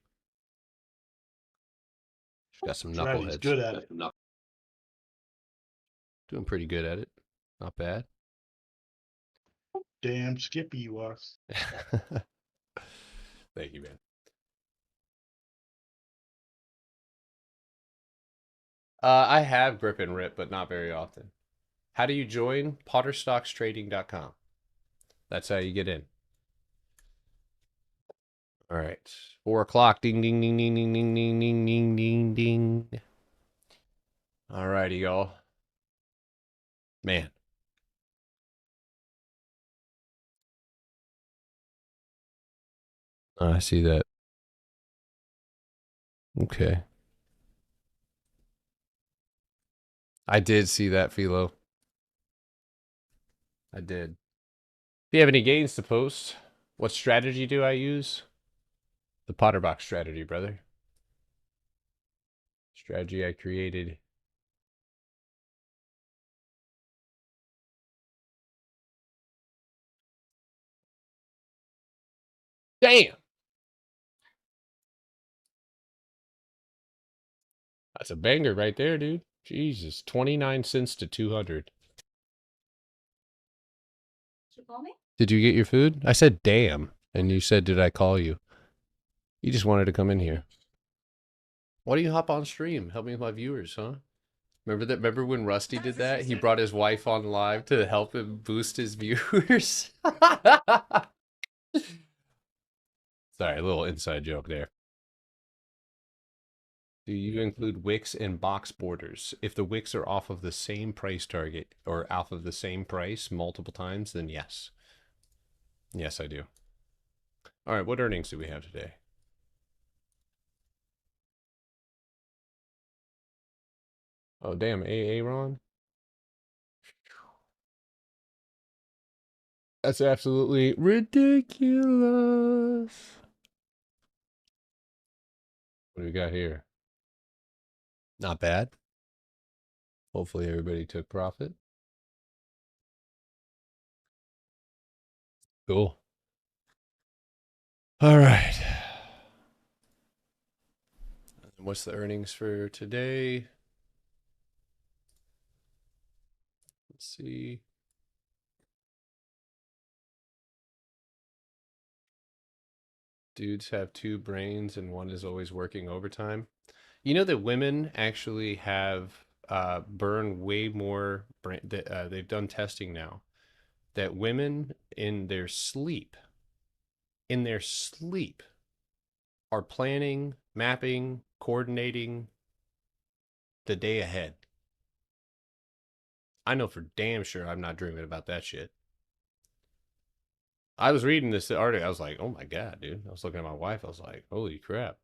Got some That's right, he's knuckleheads. good at it. Doing pretty good at it. Not bad. Damn Skippy you are. Thank you, man. I have grip and rip, but not very often. How do you join? Potterstockstrading.com. That's how you get in. All right. 4 o'clock. Ding, ding, ding, ding, ding, ding, ding, ding, ding, ding, ding. All righty, y'all. Man. I see that. Okay. I did see that, Philo. I did. If you have any gains to post, what strategy do I use? The Potterbox strategy, brother. Strategy I created. Damn! That's a banger right there, dude. Jesus. 29 cents to 200. Did you call me? Did you get your food? I said damn. And you said, did I call you? You just wanted to come in here. Why do you hop on stream? Help me with my viewers, huh? Remember when Rusty did that? He brought his wife on live to help him boost his viewers. Sorry, a little inside joke there. Do you include wicks and box borders? If the wicks are off of the same price target or off of the same price multiple times, then yes. Yes, I do. All right, what earnings do we have today? Oh, damn, Aaron. That's absolutely ridiculous. What do we got here? Not bad. Hopefully everybody took profit. Cool. All right. What's the earnings for today? Let's see. Dudes have 2 brains and one is always working overtime. You know that women actually have burn way more brain. They've done testing now that women in their sleep, are planning, mapping, coordinating the day ahead. I know for damn sure I'm not dreaming about that shit. I was reading this article. I was like, oh my God, dude. I was looking at my wife. I was like, holy crap.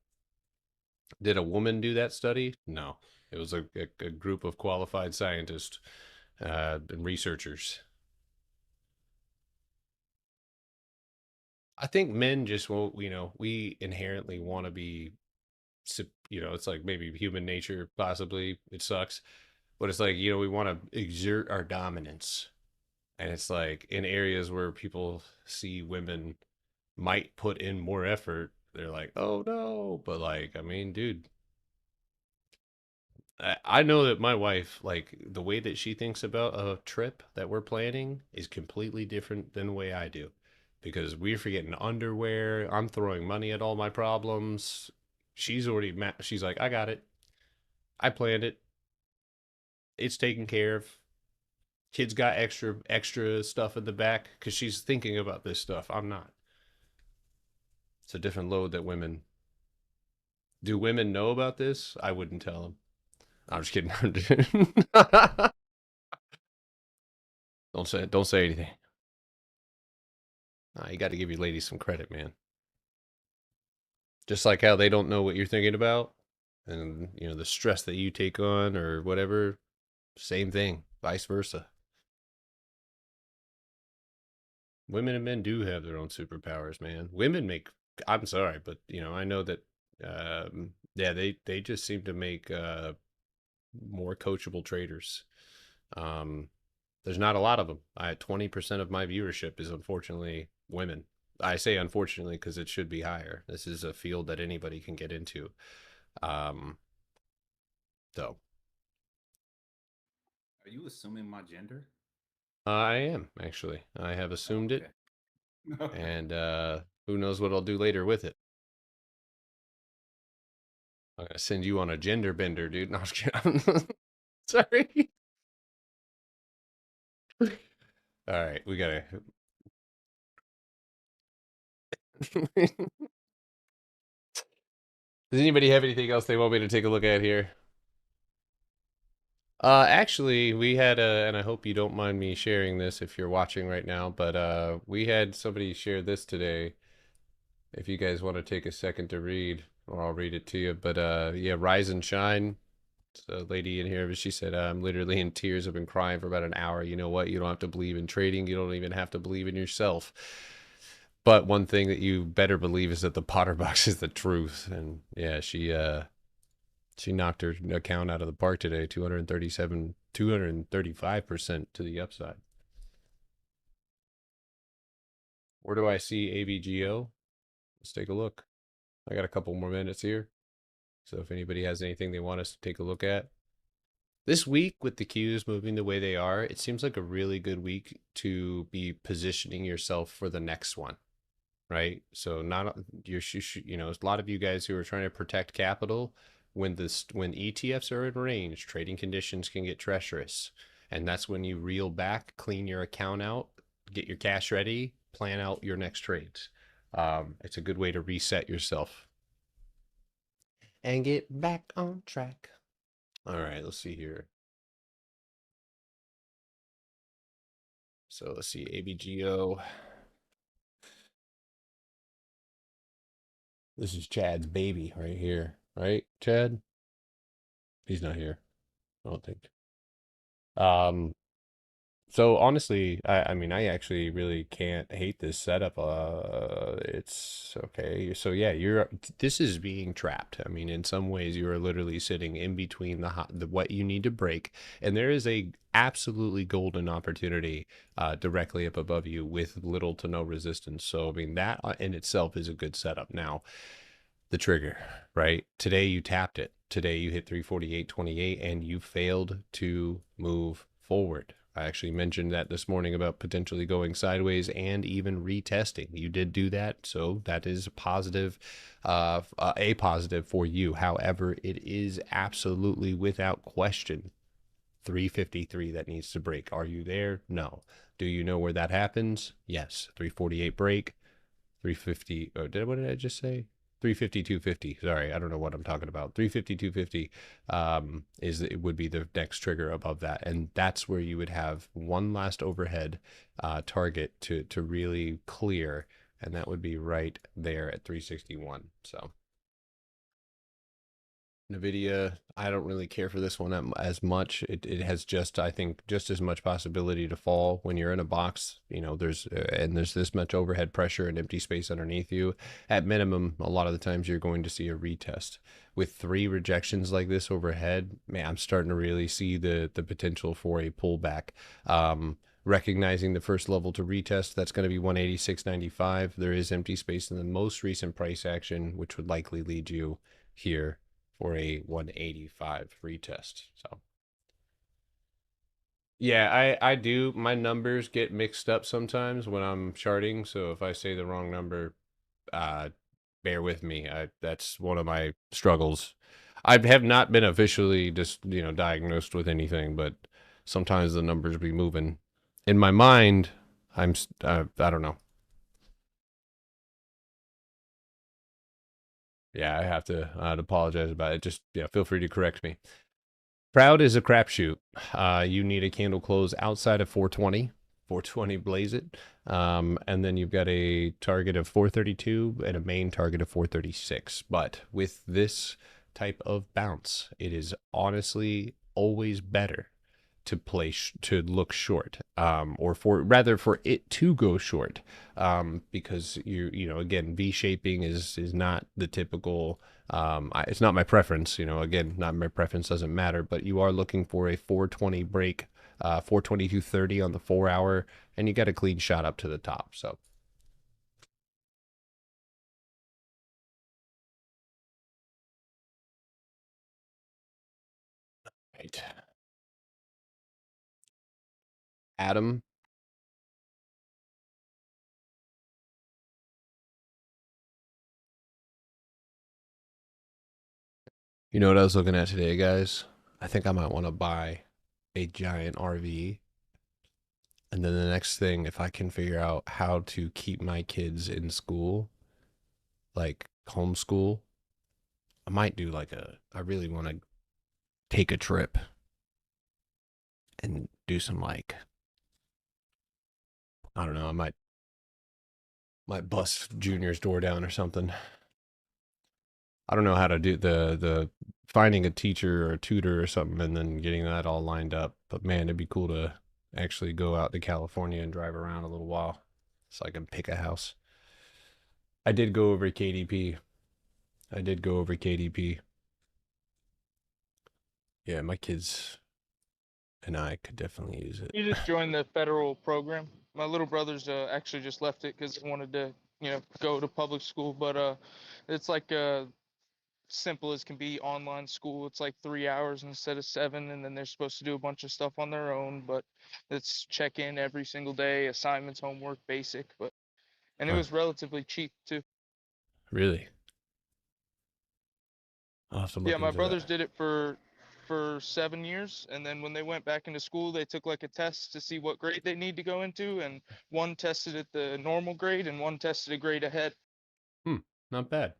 Did a woman do that study? No. It was a group of qualified scientists and researchers. I think men just won't, we inherently want to be, it's like maybe human nature, possibly. It sucks. But it's like, we want to exert our dominance. And it's like in areas where people see women might put in more effort, they're like, oh no. But like, I mean, dude, I know that my wife, like, the way that she thinks about a trip that we're planning is completely different than the way I do. Because we're forgetting underwear. I'm throwing money at all my problems. She's already, she's like, I got it. I planned it. It's taken care of. Kids got extra stuff in the back because she's thinking about this stuff. I'm not. It's a different load that women. Do women know about this? I wouldn't tell them. I'm just kidding. Don't say anything. You got to give your ladies some credit, man. Just like how they don't know what you're thinking about, and you know the stress that you take on or whatever. Same thing, vice versa. Women and men do have their own superpowers, man. Women make. I'm sorry, but you know I know that. Yeah, they just seem to make more coachable traders. There's not a lot of them. 20% of my viewership is unfortunately women. I say unfortunately because it should be higher. This is a field that anybody can get into. So. Are you assuming my gender? I am, actually. I have assumed it. Okay. And who knows what I'll do later with it. I'm gonna send you on a gender bender, dude. No, I was kidding. Sorry. All right, we gotta. Does anybody have anything else they want me to take a look at here? Actually, we had and I hope you don't mind me sharing this if you're watching right now, but we had somebody share this today. If you guys want to take a second to read, or I'll read it to you. But yeah, Rise and Shine. It's a lady in here, but she said, I'm literally in tears. I've been crying for about an hour. You know what? You don't have to believe in trading. You don't even have to believe in yourself. But one thing that you better believe is that the Potter Box is the truth. And yeah, she knocked her account out of the park today, 235% to the upside. Where do I see ABGO? Let's take a look. I got a couple more minutes here. So if anybody has anything they want us to take a look at. This week, with the Qs moving the way they are, it seems like a really good week to be positioning yourself for the next one, right? So not you know, a lot of you guys who are trying to protect capital, when ETFs are in range, trading conditions can get treacherous, and that's when you reel back, clean your account out, get your cash ready, plan out your next trades. It's a good way to reset yourself and get back on track. All right, let's see here. So let's see, ABGO. This is Chad's baby right here, right, Chad? He's not here, I don't think. So honestly, I mean, I actually really can't hate this setup. It's okay. So yeah, this is being trapped. I mean, in some ways, you are literally sitting in between the what you need to break, and there is a absolutely golden opportunity directly up above you with little to no resistance. So I mean, that in itself is a good setup. Now, the trigger, right? Today you tapped it. Today you hit 348.28, and you failed to move forward. I actually mentioned that this morning about potentially going sideways and even retesting. You did do that, so that is a positive for you. However, it is absolutely without question 353 that needs to break. Are you there? No. Do you know where that happens? Yes. 348 break, 350. Oh, what did I just say? 350, 250. Sorry, I don't know what I'm talking about. 350, 250 it would be the next trigger above that, and that's where you would have one last overhead target to really clear, and that would be right there at 361. So NVIDIA, I don't really care for this one as much. It has just, I think, just as much possibility to fall when you're in a box. You know, there's this much overhead pressure and empty space underneath you. At minimum, a lot of the times you're going to see a retest. With 3 rejections like this overhead, man, I'm starting to really see the potential for a pullback. recognizing the first level to retest, that's going to be 186.95. There is empty space in the most recent price action, which would likely lead you here for a 185 retest. So yeah, I do. My numbers get mixed up sometimes when I'm charting. So if I say the wrong number, bear with me. That's one of my struggles. I have not been officially just, diagnosed with anything, but sometimes the numbers be moving. In my mind, I don't know. Yeah, I have to I'd apologize about it. Just, feel free to correct me. Proud is a crapshoot. You need a candle close outside of 420. 420 blaze it. And then you've got a target of 432 and a main target of 436. But with this type of bounce, it is honestly always better to play to look short, or for it to go short, because again, V shaping is not the typical. It's not my preference. Again, not my preference, doesn't matter. But you are looking for a 420 break, 422.30 on the 4 hour, and you got a clean shot up to the top. So. Right. Adam. You know what I was looking at today, guys? I think I might want to buy a giant RV. And then the next thing, if I can figure out how to keep my kids in school, like homeschool, I might do I really want to take a trip and do some I don't know, I might bust Junior's door down or something. I don't know how to do the finding a teacher or a tutor or something and then getting that all lined up. But man, it'd be cool to actually go out to California and drive around a little while so I can pick a house. I did go over KDP. Yeah, my kids and I could definitely use it. You just joined the federal program. My little brother's actually just left it because he wanted to, go to public school. But it's simple as can be online school. It's like 3 hours instead of 7, and then they're supposed to do a bunch of stuff on their own. But it's check in every single day, assignments, homework, basic. And it was relatively cheap too. Really? I'll have to look Yeah, my into brothers that. did it for 7 years, and then when they went back into school, they took like a test to see what grade they need to go into, and one tested at the normal grade and one tested a grade ahead. Not bad.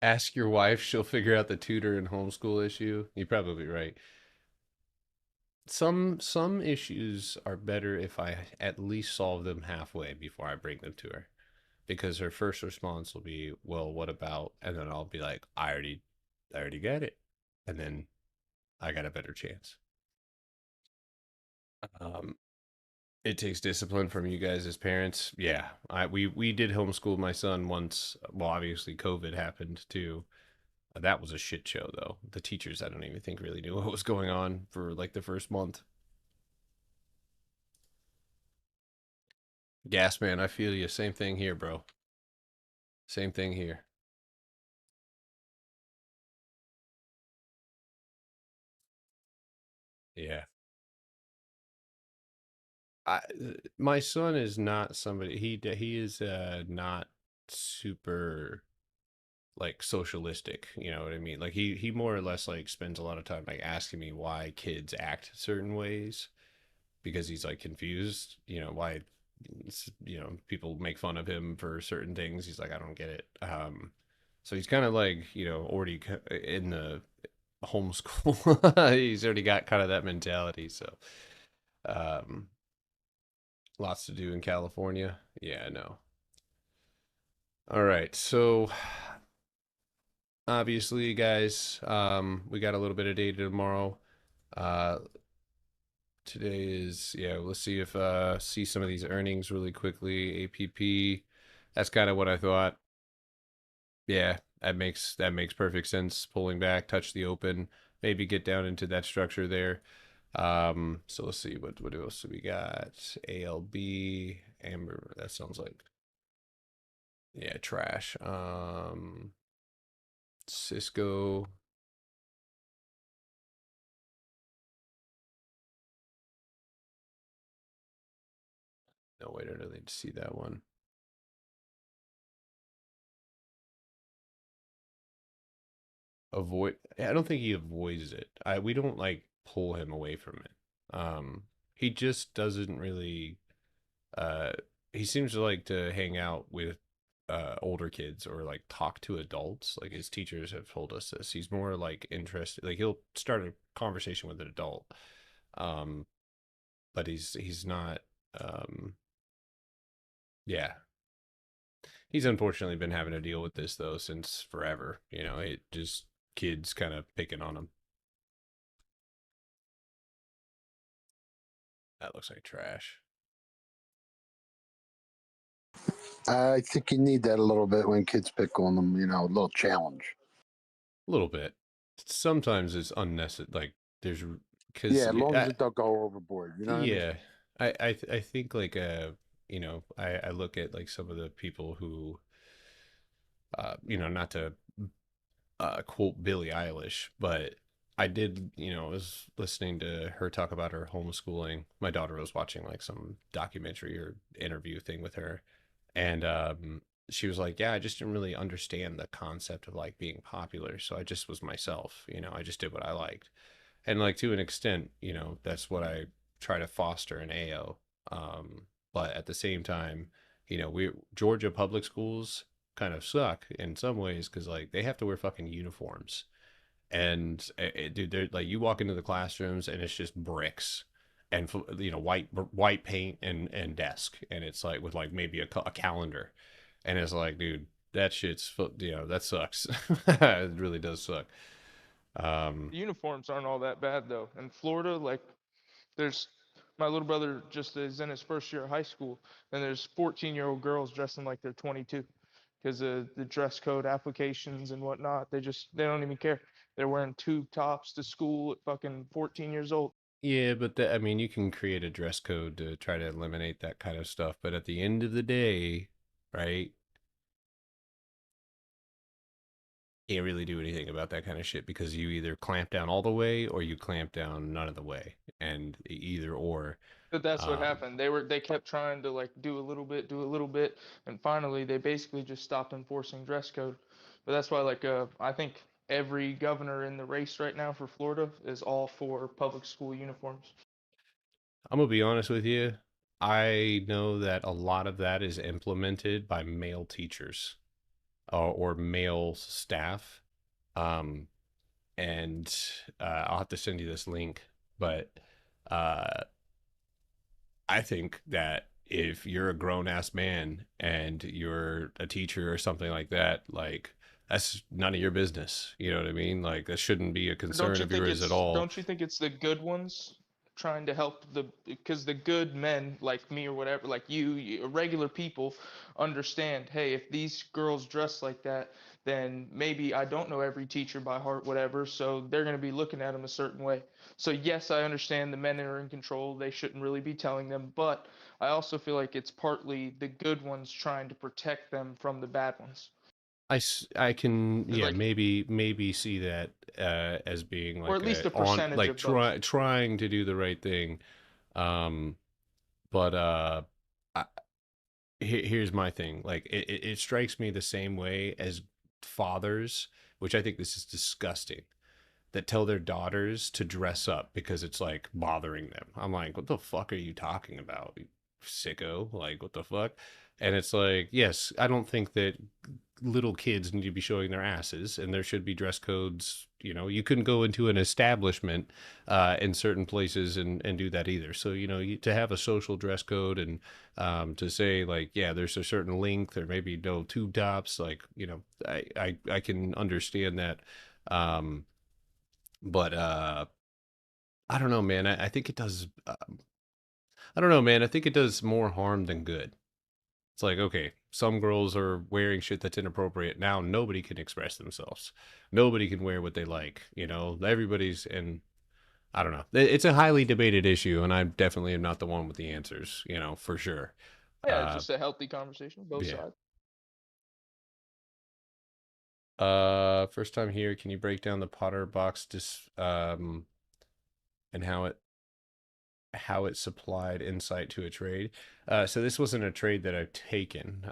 Ask your wife, she'll figure out the tutor and homeschool issue. You're probably right. Some issues are better if I at least solve them halfway before I bring them to her. Because her first response will be, well, what about? And then I'll be like, I already got it. And then I got a better chance. It takes discipline from you guys as parents. Yeah, we did homeschool my son once. Well, obviously COVID happened too. That was a shit show though. The teachers, I don't even think really knew what was going on for like the first month. Gas man, I feel you. Same thing here, bro. Same thing here. Yeah. My son is not somebody, he is not super like socialistic, you know what I mean? Like he more or less like spends a lot of time like asking me why kids act certain ways, because he's like confused, why people make fun of him for certain things. He's like, I don't get it. So he's kind of like, already in the homeschool. He's already got kind of that mentality. So lots to do in California. Yeah, I know. All right, so obviously, guys, we got a little bit of data tomorrow. Today is, let's see if see some of these earnings really quickly. APP, that's kind of what I thought. Yeah, that makes perfect sense. Pulling back, touch the open, maybe get down into that structure there. So let's see what else do we got? ALB, Amber. That sounds like, yeah, trash. Cisco. No, wait, I don't need to see that one. Avoid. I don't think he avoids it. We don't like pull him away from it. He just doesn't really. He seems to like to hang out with older kids or like talk to adults. Like his teachers have told us this. He's more like interested. Like he'll start a conversation with an adult. But he's not. Yeah. He's unfortunately been having to deal with this though since forever. You know, it just kids kind of picking on him. That looks like trash. I think you need that a little bit when kids pick on them, you know, a little challenge. A little bit. Sometimes it's unnecessary. Like there's because Yeah, as long as it don't go overboard, you know what I mean? yeah, I think like you know, I look at like some of the people who you know, not to quote Billie Eilish, but I did, you know, was listening to her talk about her homeschooling. My daughter was watching like some documentary or interview thing with her, and she was like, yeah, I just didn't really understand the concept of like being popular, so I just was myself, you know, I just did what I liked. And like to an extent, you know, that's what I try to foster in AO. But at the same time, you know, we Georgia public schools kind of suck in some ways because like they have to wear fucking uniforms, and dude, they're like you walk into the classrooms and it's just bricks and you know white paint and desk, and it's like with like maybe a calendar, and it's like, dude, that shit's you know that sucks. It really does suck. The uniforms aren't all that bad though. In Florida, like there's my little brother just is in his first year of high school, and there's 14-year-old girls dressing like they're 22 because of the dress code applications and whatnot. They don't even care. They're wearing tube tops to school at fucking 14 years old. Yeah, but I mean, you can create a dress code to try to eliminate that kind of stuff. But at the end of the day, right, can't really do anything about that kind of shit because you either clamp down all the way or you clamp down none of the way, and either or. But that's what happened. They kept trying to like do a little bit, and finally they basically just stopped enforcing dress code. But that's why like I think every governor in the race right now for Florida is all for public school uniforms. I'm gonna be honest with you. I know that a lot of that is implemented by male teachers or male staff. Um, and I'll have to send you this link, but I think that if you're a grown ass man and you're a teacher or something like that, like that's none of your business. You know what I mean? Like that shouldn't be a concern of yours at all. Don't you think it's the good ones trying to help because the good men like me or whatever, like you regular people understand, hey, if these girls dress like that, then maybe I don't know every teacher by heart, whatever, so they're going to be looking at them a certain way. So yes, I understand the men are in control. They shouldn't really be telling them, but I also feel like it's partly the good ones trying to protect them from the bad ones. I can Like, maybe see that as being like or at least a on percentage like of both. trying to do the right thing. But I, here's my thing. Like it strikes me the same way as fathers, which I think this is disgusting, that tell their daughters to dress up because it's like bothering them. I'm like, what the fuck are you talking about, you sicko? Like, what the fuck? And it's like, yes, I don't think that little kids need to be showing their asses, and there should be dress codes. You know, you couldn't go into an establishment in certain places and do that either. So, you know, to have a social dress code and to say like, yeah, there's a certain length or maybe no tube tops, like, you know, I can understand that. But I don't know, man. I think it does. I don't know, man. I think it does more harm than good. It's like, okay, some girls are wearing shit that's inappropriate. Now nobody can express themselves. Nobody can wear what they like. You know, everybody's in. I don't know. It's a highly debated issue, and I definitely am not the one with the answers. You know, for sure. Yeah, it's just a healthy conversation, both yeah. sides. First time here. Can you break down the Potter box and how it supplied insight to a trade? So this wasn't a trade that I've taken,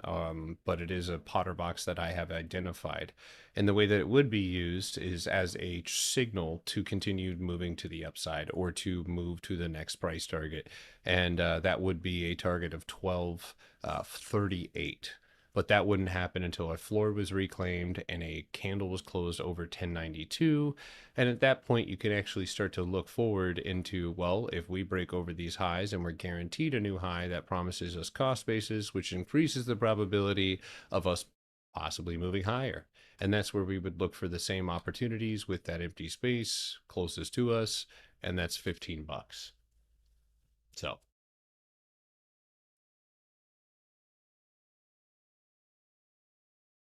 but it is a Potter box that I have identified. And the way that it would be used is as a signal to continue moving to the upside or to move to the next price target. And that would be a target of 12.38. But that wouldn't happen until a floor was reclaimed and a candle was closed over 1092. And at that point, you can actually start to look forward into, well, if we break over these highs and we're guaranteed a new high, that promises us cost basis, which increases the probability of us possibly moving higher. And that's where we would look for the same opportunities with that empty space closest to us. And that's $15. So.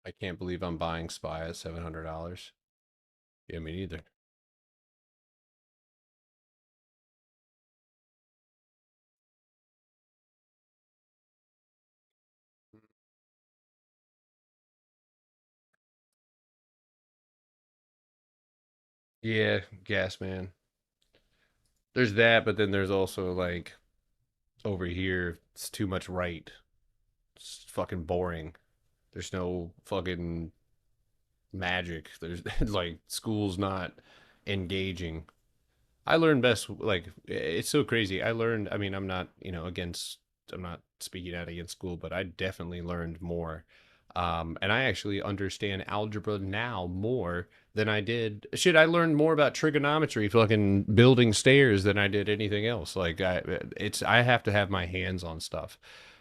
I can't believe I'm buying SPY at $700. Yeah, me neither. Yeah, gas man. There's that, but then there's also like over here, it's too much right. It's fucking boring. There's no fucking magic. There's like school's not engaging. I learn best, like, it's so crazy. I learned, I mean, I'm not, I'm not speaking out against school, but I definitely learned more. And I actually understand algebra now more than I did. Shit, I learned more about trigonometry, fucking building stairs, than I did anything else. Like, I have to have my hands on stuff.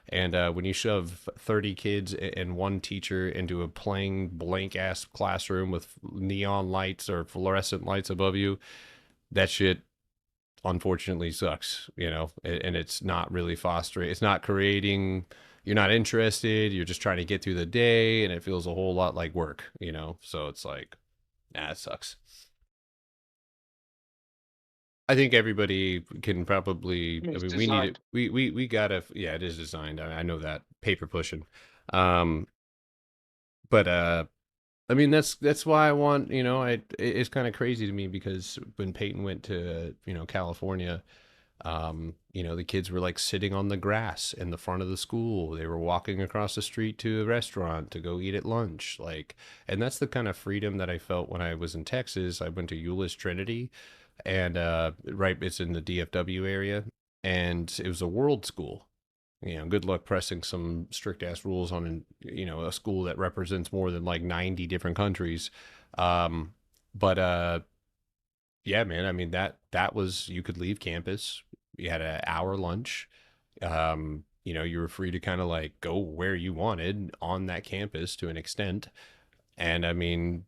And when you shove 30 kids and one teacher into a plain blank ass classroom with neon lights or fluorescent lights above you, that shit unfortunately sucks, and it's not really fostering. It's not creating. You're not interested. You're just trying to get through the day, and it feels a whole lot like work, So it's like, it sucks. I think everybody can probably. I mean, we need it. We gotta. Yeah, it is designed. I know that paper pushing, but I mean, that's why I want. It's kind of crazy to me because when Peyton went to California, the kids were like sitting on the grass in the front of the school. They were walking across the street to a restaurant to go eat at lunch. And that's the kind of freedom that I felt when I was in Texas. I went to Euless Trinity, and it's in the DFW area, and it was a world school. Good luck pressing some strict ass rules on a school that represents more than like 90 different countries. But yeah, man, I mean that was, you could leave campus. You had an hour lunch. You were free to kind of like go where you wanted on that campus to an extent. And I mean,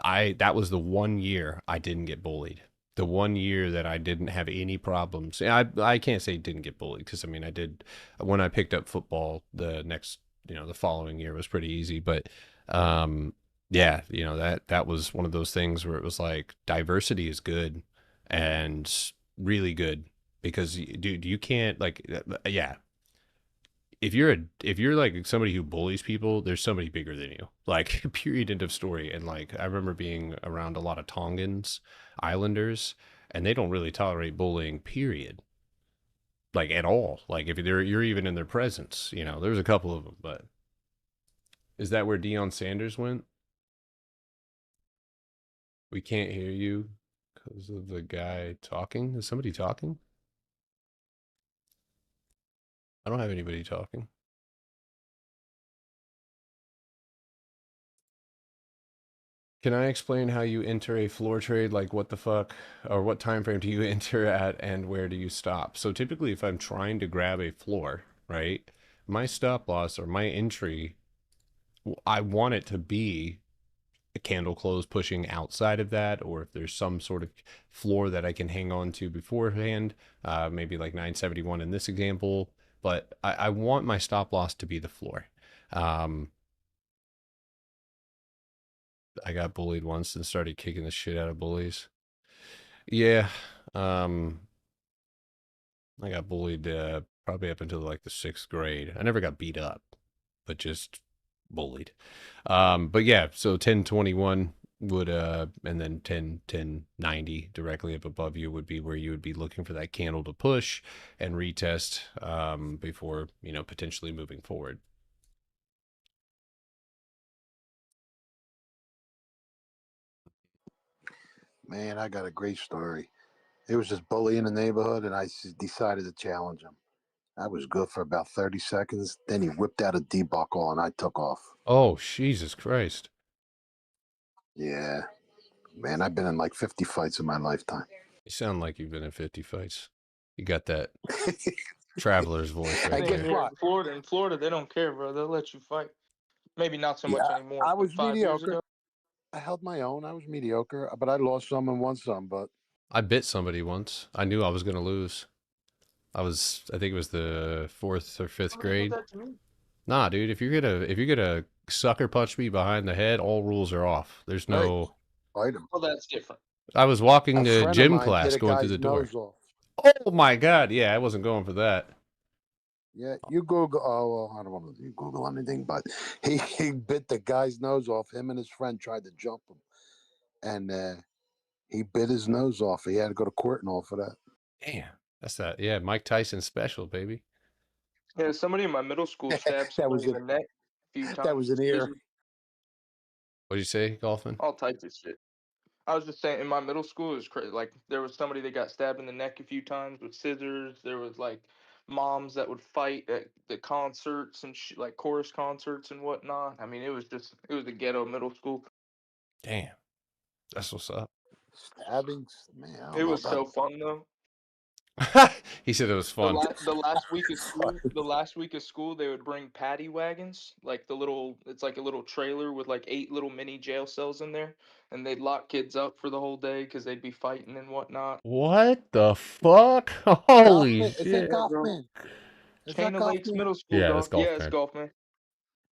that was the 1 year I didn't get bullied. The 1 year that I didn't have any problems. I can't say didn't get bullied, because I mean, I did. When I picked up football the following year was pretty easy. But yeah, that was one of those things where it was like, diversity is good and really good, because dude, you can't yeah. If you're like somebody who bullies people, there's somebody bigger than you. Like, period, end of story. And like, I remember being around a lot of Tongans, Islanders, and they don't really tolerate bullying, period. Like, at all. Like, if you're even in their presence, there's a couple of them. But is that where Deion Sanders went? We can't hear you because of the guy talking. Is somebody talking? I don't have anybody talking. Can I explain how you enter a floor trade? Like, what the fuck, or what time frame do you enter at, and where do you stop? So typically, if I'm trying to grab a floor, right, my stop loss or my entry, I want it to be a candle close pushing outside of that, or if there's some sort of floor that I can hang on to beforehand, maybe like 971 in this example, but I want my stop loss to be the floor. I got bullied once and started kicking the shit out of bullies. Yeah. I got bullied probably up until like the 6th grade. I never got beat up, but just bullied. But yeah, so 1021 would and then 1090 directly up above you would be where you would be looking for that candle to push and retest before, you know, potentially moving forward. Man, I got a great story. It was this bully in the neighborhood, and I decided to challenge him. I was good for about 30 seconds. Then he whipped out a debuckle, and I took off. Oh, Jesus Christ. Yeah. Man, I've been in like 50 fights in my lifetime. You sound like you've been in 50 fights. You got that traveler's voice right I guess there. Here what? in Florida, they don't care, bro. They'll let you fight. Maybe not so much Yeah, anymore. I but was 5 years mediocre. ago. I held my own. I was mediocre, but I lost some and won some. But I bit somebody once. I knew I was going to lose. I think it was the 4th or 5th grade. Nah, dude, if you're gonna sucker punch me behind the head, all rules are off. There's no. fight him. Well, that's different. I was walking A to friend of gym mine class did a going through guy's the door. nose off. Oh my God. Yeah, I wasn't going for that. Yeah, you Google. Oh, well, I don't want to Google anything, but he bit the guy's nose off. Him and his friend tried to jump him, and he bit his nose off. He had to go to court and all for that. Damn. That's that. Yeah, Mike Tyson special, baby. Yeah, somebody in my middle school stabbed That was somebody in the neck a few times. That was with an ear. scissors. What'd you say, Golfman? All types of shit. I was just saying, in my middle school, it was crazy. Like, there was somebody that got stabbed in the neck a few times with scissors. There was, like, moms that would fight at the concerts and like chorus concerts and whatnot. I mean, it was a ghetto middle school. Damn. That's what's up. Stabbings, man. I don't It know was about so fun, though. He said it was fun. The last week of school, they would bring paddy wagons, like it's like a little trailer with like 8 little mini jail cells in there, and they'd lock kids up for the whole day because they'd be fighting and whatnot. What the fuck? Holy Golfman. Is it shit. Golfman? Is that Chain of Lakes Golfman? Middle School, Yeah, dog. that's Golf Yeah, it's Man. Golf Man.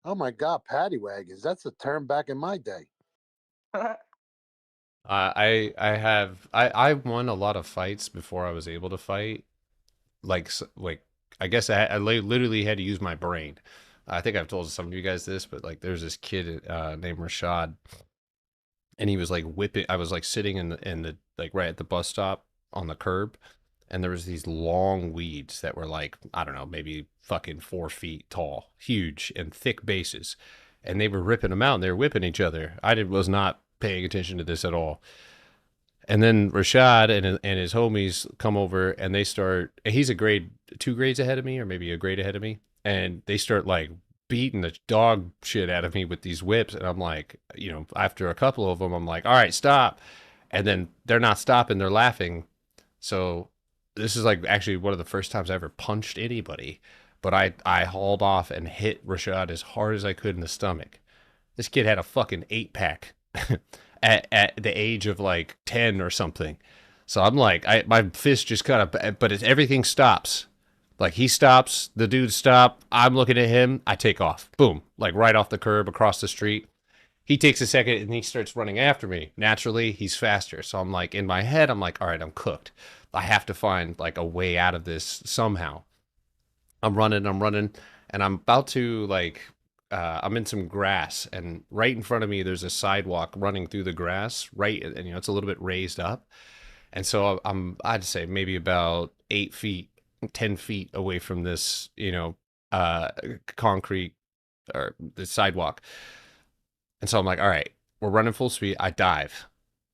Oh my God, paddy wagons. That's a term back in my day. I won a lot of fights before I was able to fight. Like I guess I literally had to use my brain. I think I've told some of you guys this, but like there's this kid named Rashad, and he was like whipping. I was like sitting in the like right at the bus stop on the curb, and there was these long weeds that were like, I don't know, maybe fucking 4 feet tall, huge and thick bases, and they were ripping them out and they were whipping each other. Was not paying attention to this at all. And then Rashad and his homies come over and they start, he's a grade 2 grades ahead of me, or maybe a grade ahead of me. And they start like beating the dog shit out of me with these whips. And I'm like, you know, after a couple of them, I'm like, all right, stop. And then they're not stopping. They're laughing. So this is like actually one of the first times I ever punched anybody. But I hauled off and hit Rashad as hard as I could in the stomach. This kid had a fucking 8-pack. At the age of like 10 or something. So I'm like, my fist just kind of, but everything stops. Like he stops, the dude stop. I'm looking at him. I take off. Boom. Like right off the curb across the street. He takes a second and he starts running after me. Naturally, he's faster. So I'm like, in my head, I'm like, all right, I'm cooked. I have to find like a way out of this somehow. I'm running, and I'm about to like, I'm in some grass, and right in front of me there's a sidewalk running through the grass, right, and you know it's a little bit raised up, and so I'd say maybe about 8 feet, 10 feet away from this, you know, concrete or the sidewalk, and so I'm like, all right, we're running full speed. I dive,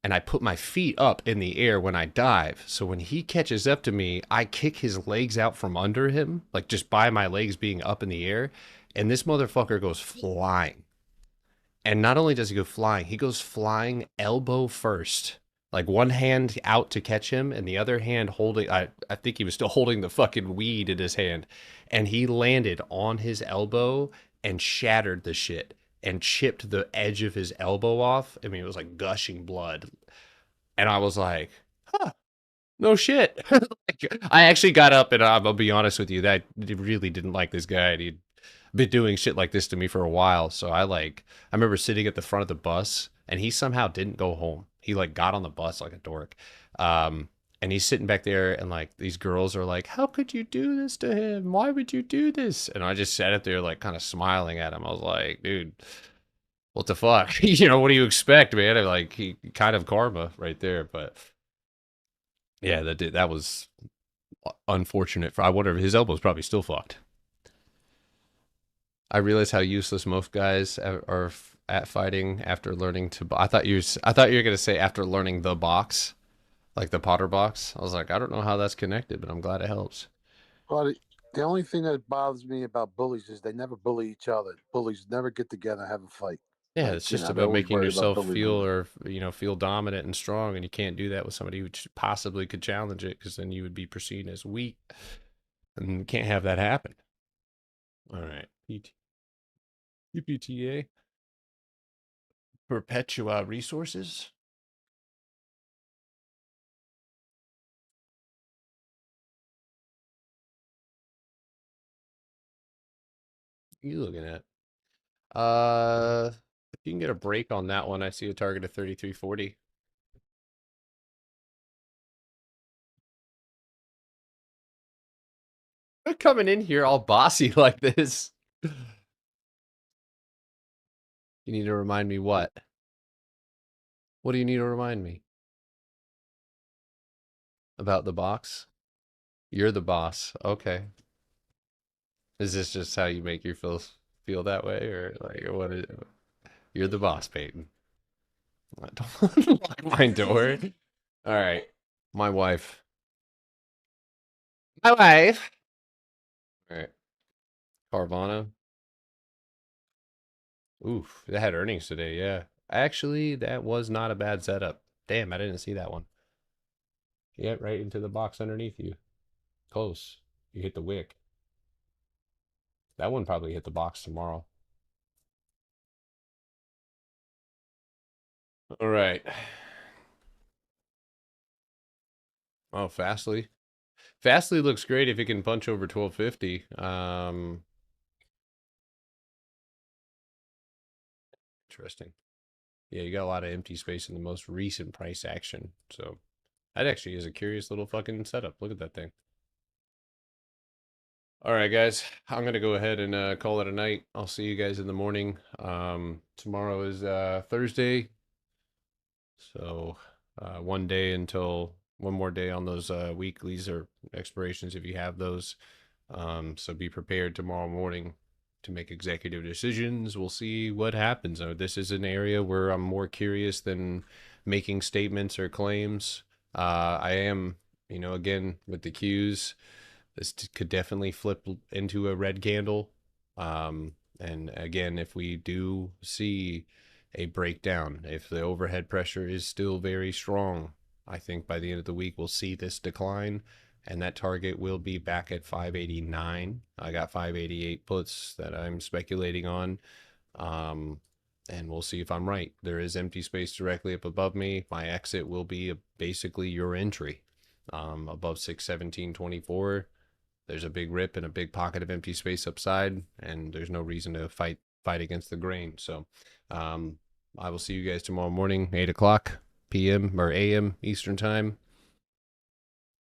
and I put my feet up in the air when I dive, so when he catches up to me, I kick his legs out from under him, like just by my legs being up in the air. And this motherfucker goes flying. And not only does he go flying, he goes flying elbow first. Like one hand out to catch him and the other hand holding, I think he was still holding the fucking weed in his hand. And he landed on his elbow and shattered the shit and chipped the edge of his elbow off. I mean, it was like gushing blood. And I was like, huh, No shit. Like, I actually got up and I'll be honest with you, that really didn't like this guy. And he'd been doing shit like this to me for a while. So I remember sitting at the front of the bus and he somehow didn't go home. He like got on the bus like a dork. And he's sitting back there and like these girls are like, how could you do this to him? Why would you do this? And I just sat up there like kind of smiling at him. I was like, dude, what the fuck? You know, what do you expect, man? And, like, he kind of karma right there. But yeah, that was unfortunate. I wonder if his elbow's probably still fucked. I realize how useless most guys are at fighting after learning to. I thought you were gonna say after learning the box, like the Potter box. I was like, I don't know how that's connected, but I'm glad it helps. But the only thing that bothers me about bullies is they never bully each other. Bullies never get together and have a fight. Yeah, Like, it's you just know, they're about always making worried about yourself bullying feel them. or feel dominant and strong, and you can't do that with somebody who possibly could challenge it, because then you would be perceived as weak, and you can't have that happen. All right, UPTA, Perpetua Resources. What are you looking at? If you can get a break on that one, I see a target of 33.40. They're coming in here all bossy like this. You need to remind me what? What do you need to remind me? About the box? You're the boss. Okay. Is this just how you make you feel that way, or like what is it? You're the boss, Peyton. Don't lock my door. All right. My wife. My wife. All right. Carvana. Oof, that had earnings today, yeah. Actually, that was not a bad setup. Damn, I didn't see that one. Yeah, right into the box underneath you. Close. You hit the wick. That one probably hit the box tomorrow. All right. Oh, Fastly. Fastly looks great if it can punch over 1250. Interesting. Yeah, you got a lot of empty space in the most recent price action. So that actually is a curious little fucking setup. Look at that thing. All right, guys, I'm going to go ahead and call it a night. I'll see you guys in the morning. Tomorrow is Thursday. So one more day on those weeklies or expirations if you have those. So be prepared tomorrow morning to make executive decisions. We'll see what happens. This is an area where I'm more curious than making statements or claims. I am, again, with the Qs, this could definitely flip into a red candle. And again, if we do see a breakdown, if the overhead pressure is still very strong, I think by the end of the week we'll see this decline, and that target will be back at 589. I got 588 puts that I'm speculating on, and we'll see if I'm right. There is empty space directly up above me. My exit will be basically your entry, above 617.24. There's a big rip and a big pocket of empty space upside, and there's no reason to fight against the grain. So I will see you guys tomorrow morning, 8 o'clock p.m. or a.m. Eastern time.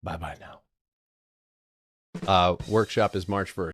Bye-bye now. Workshop is March 1st.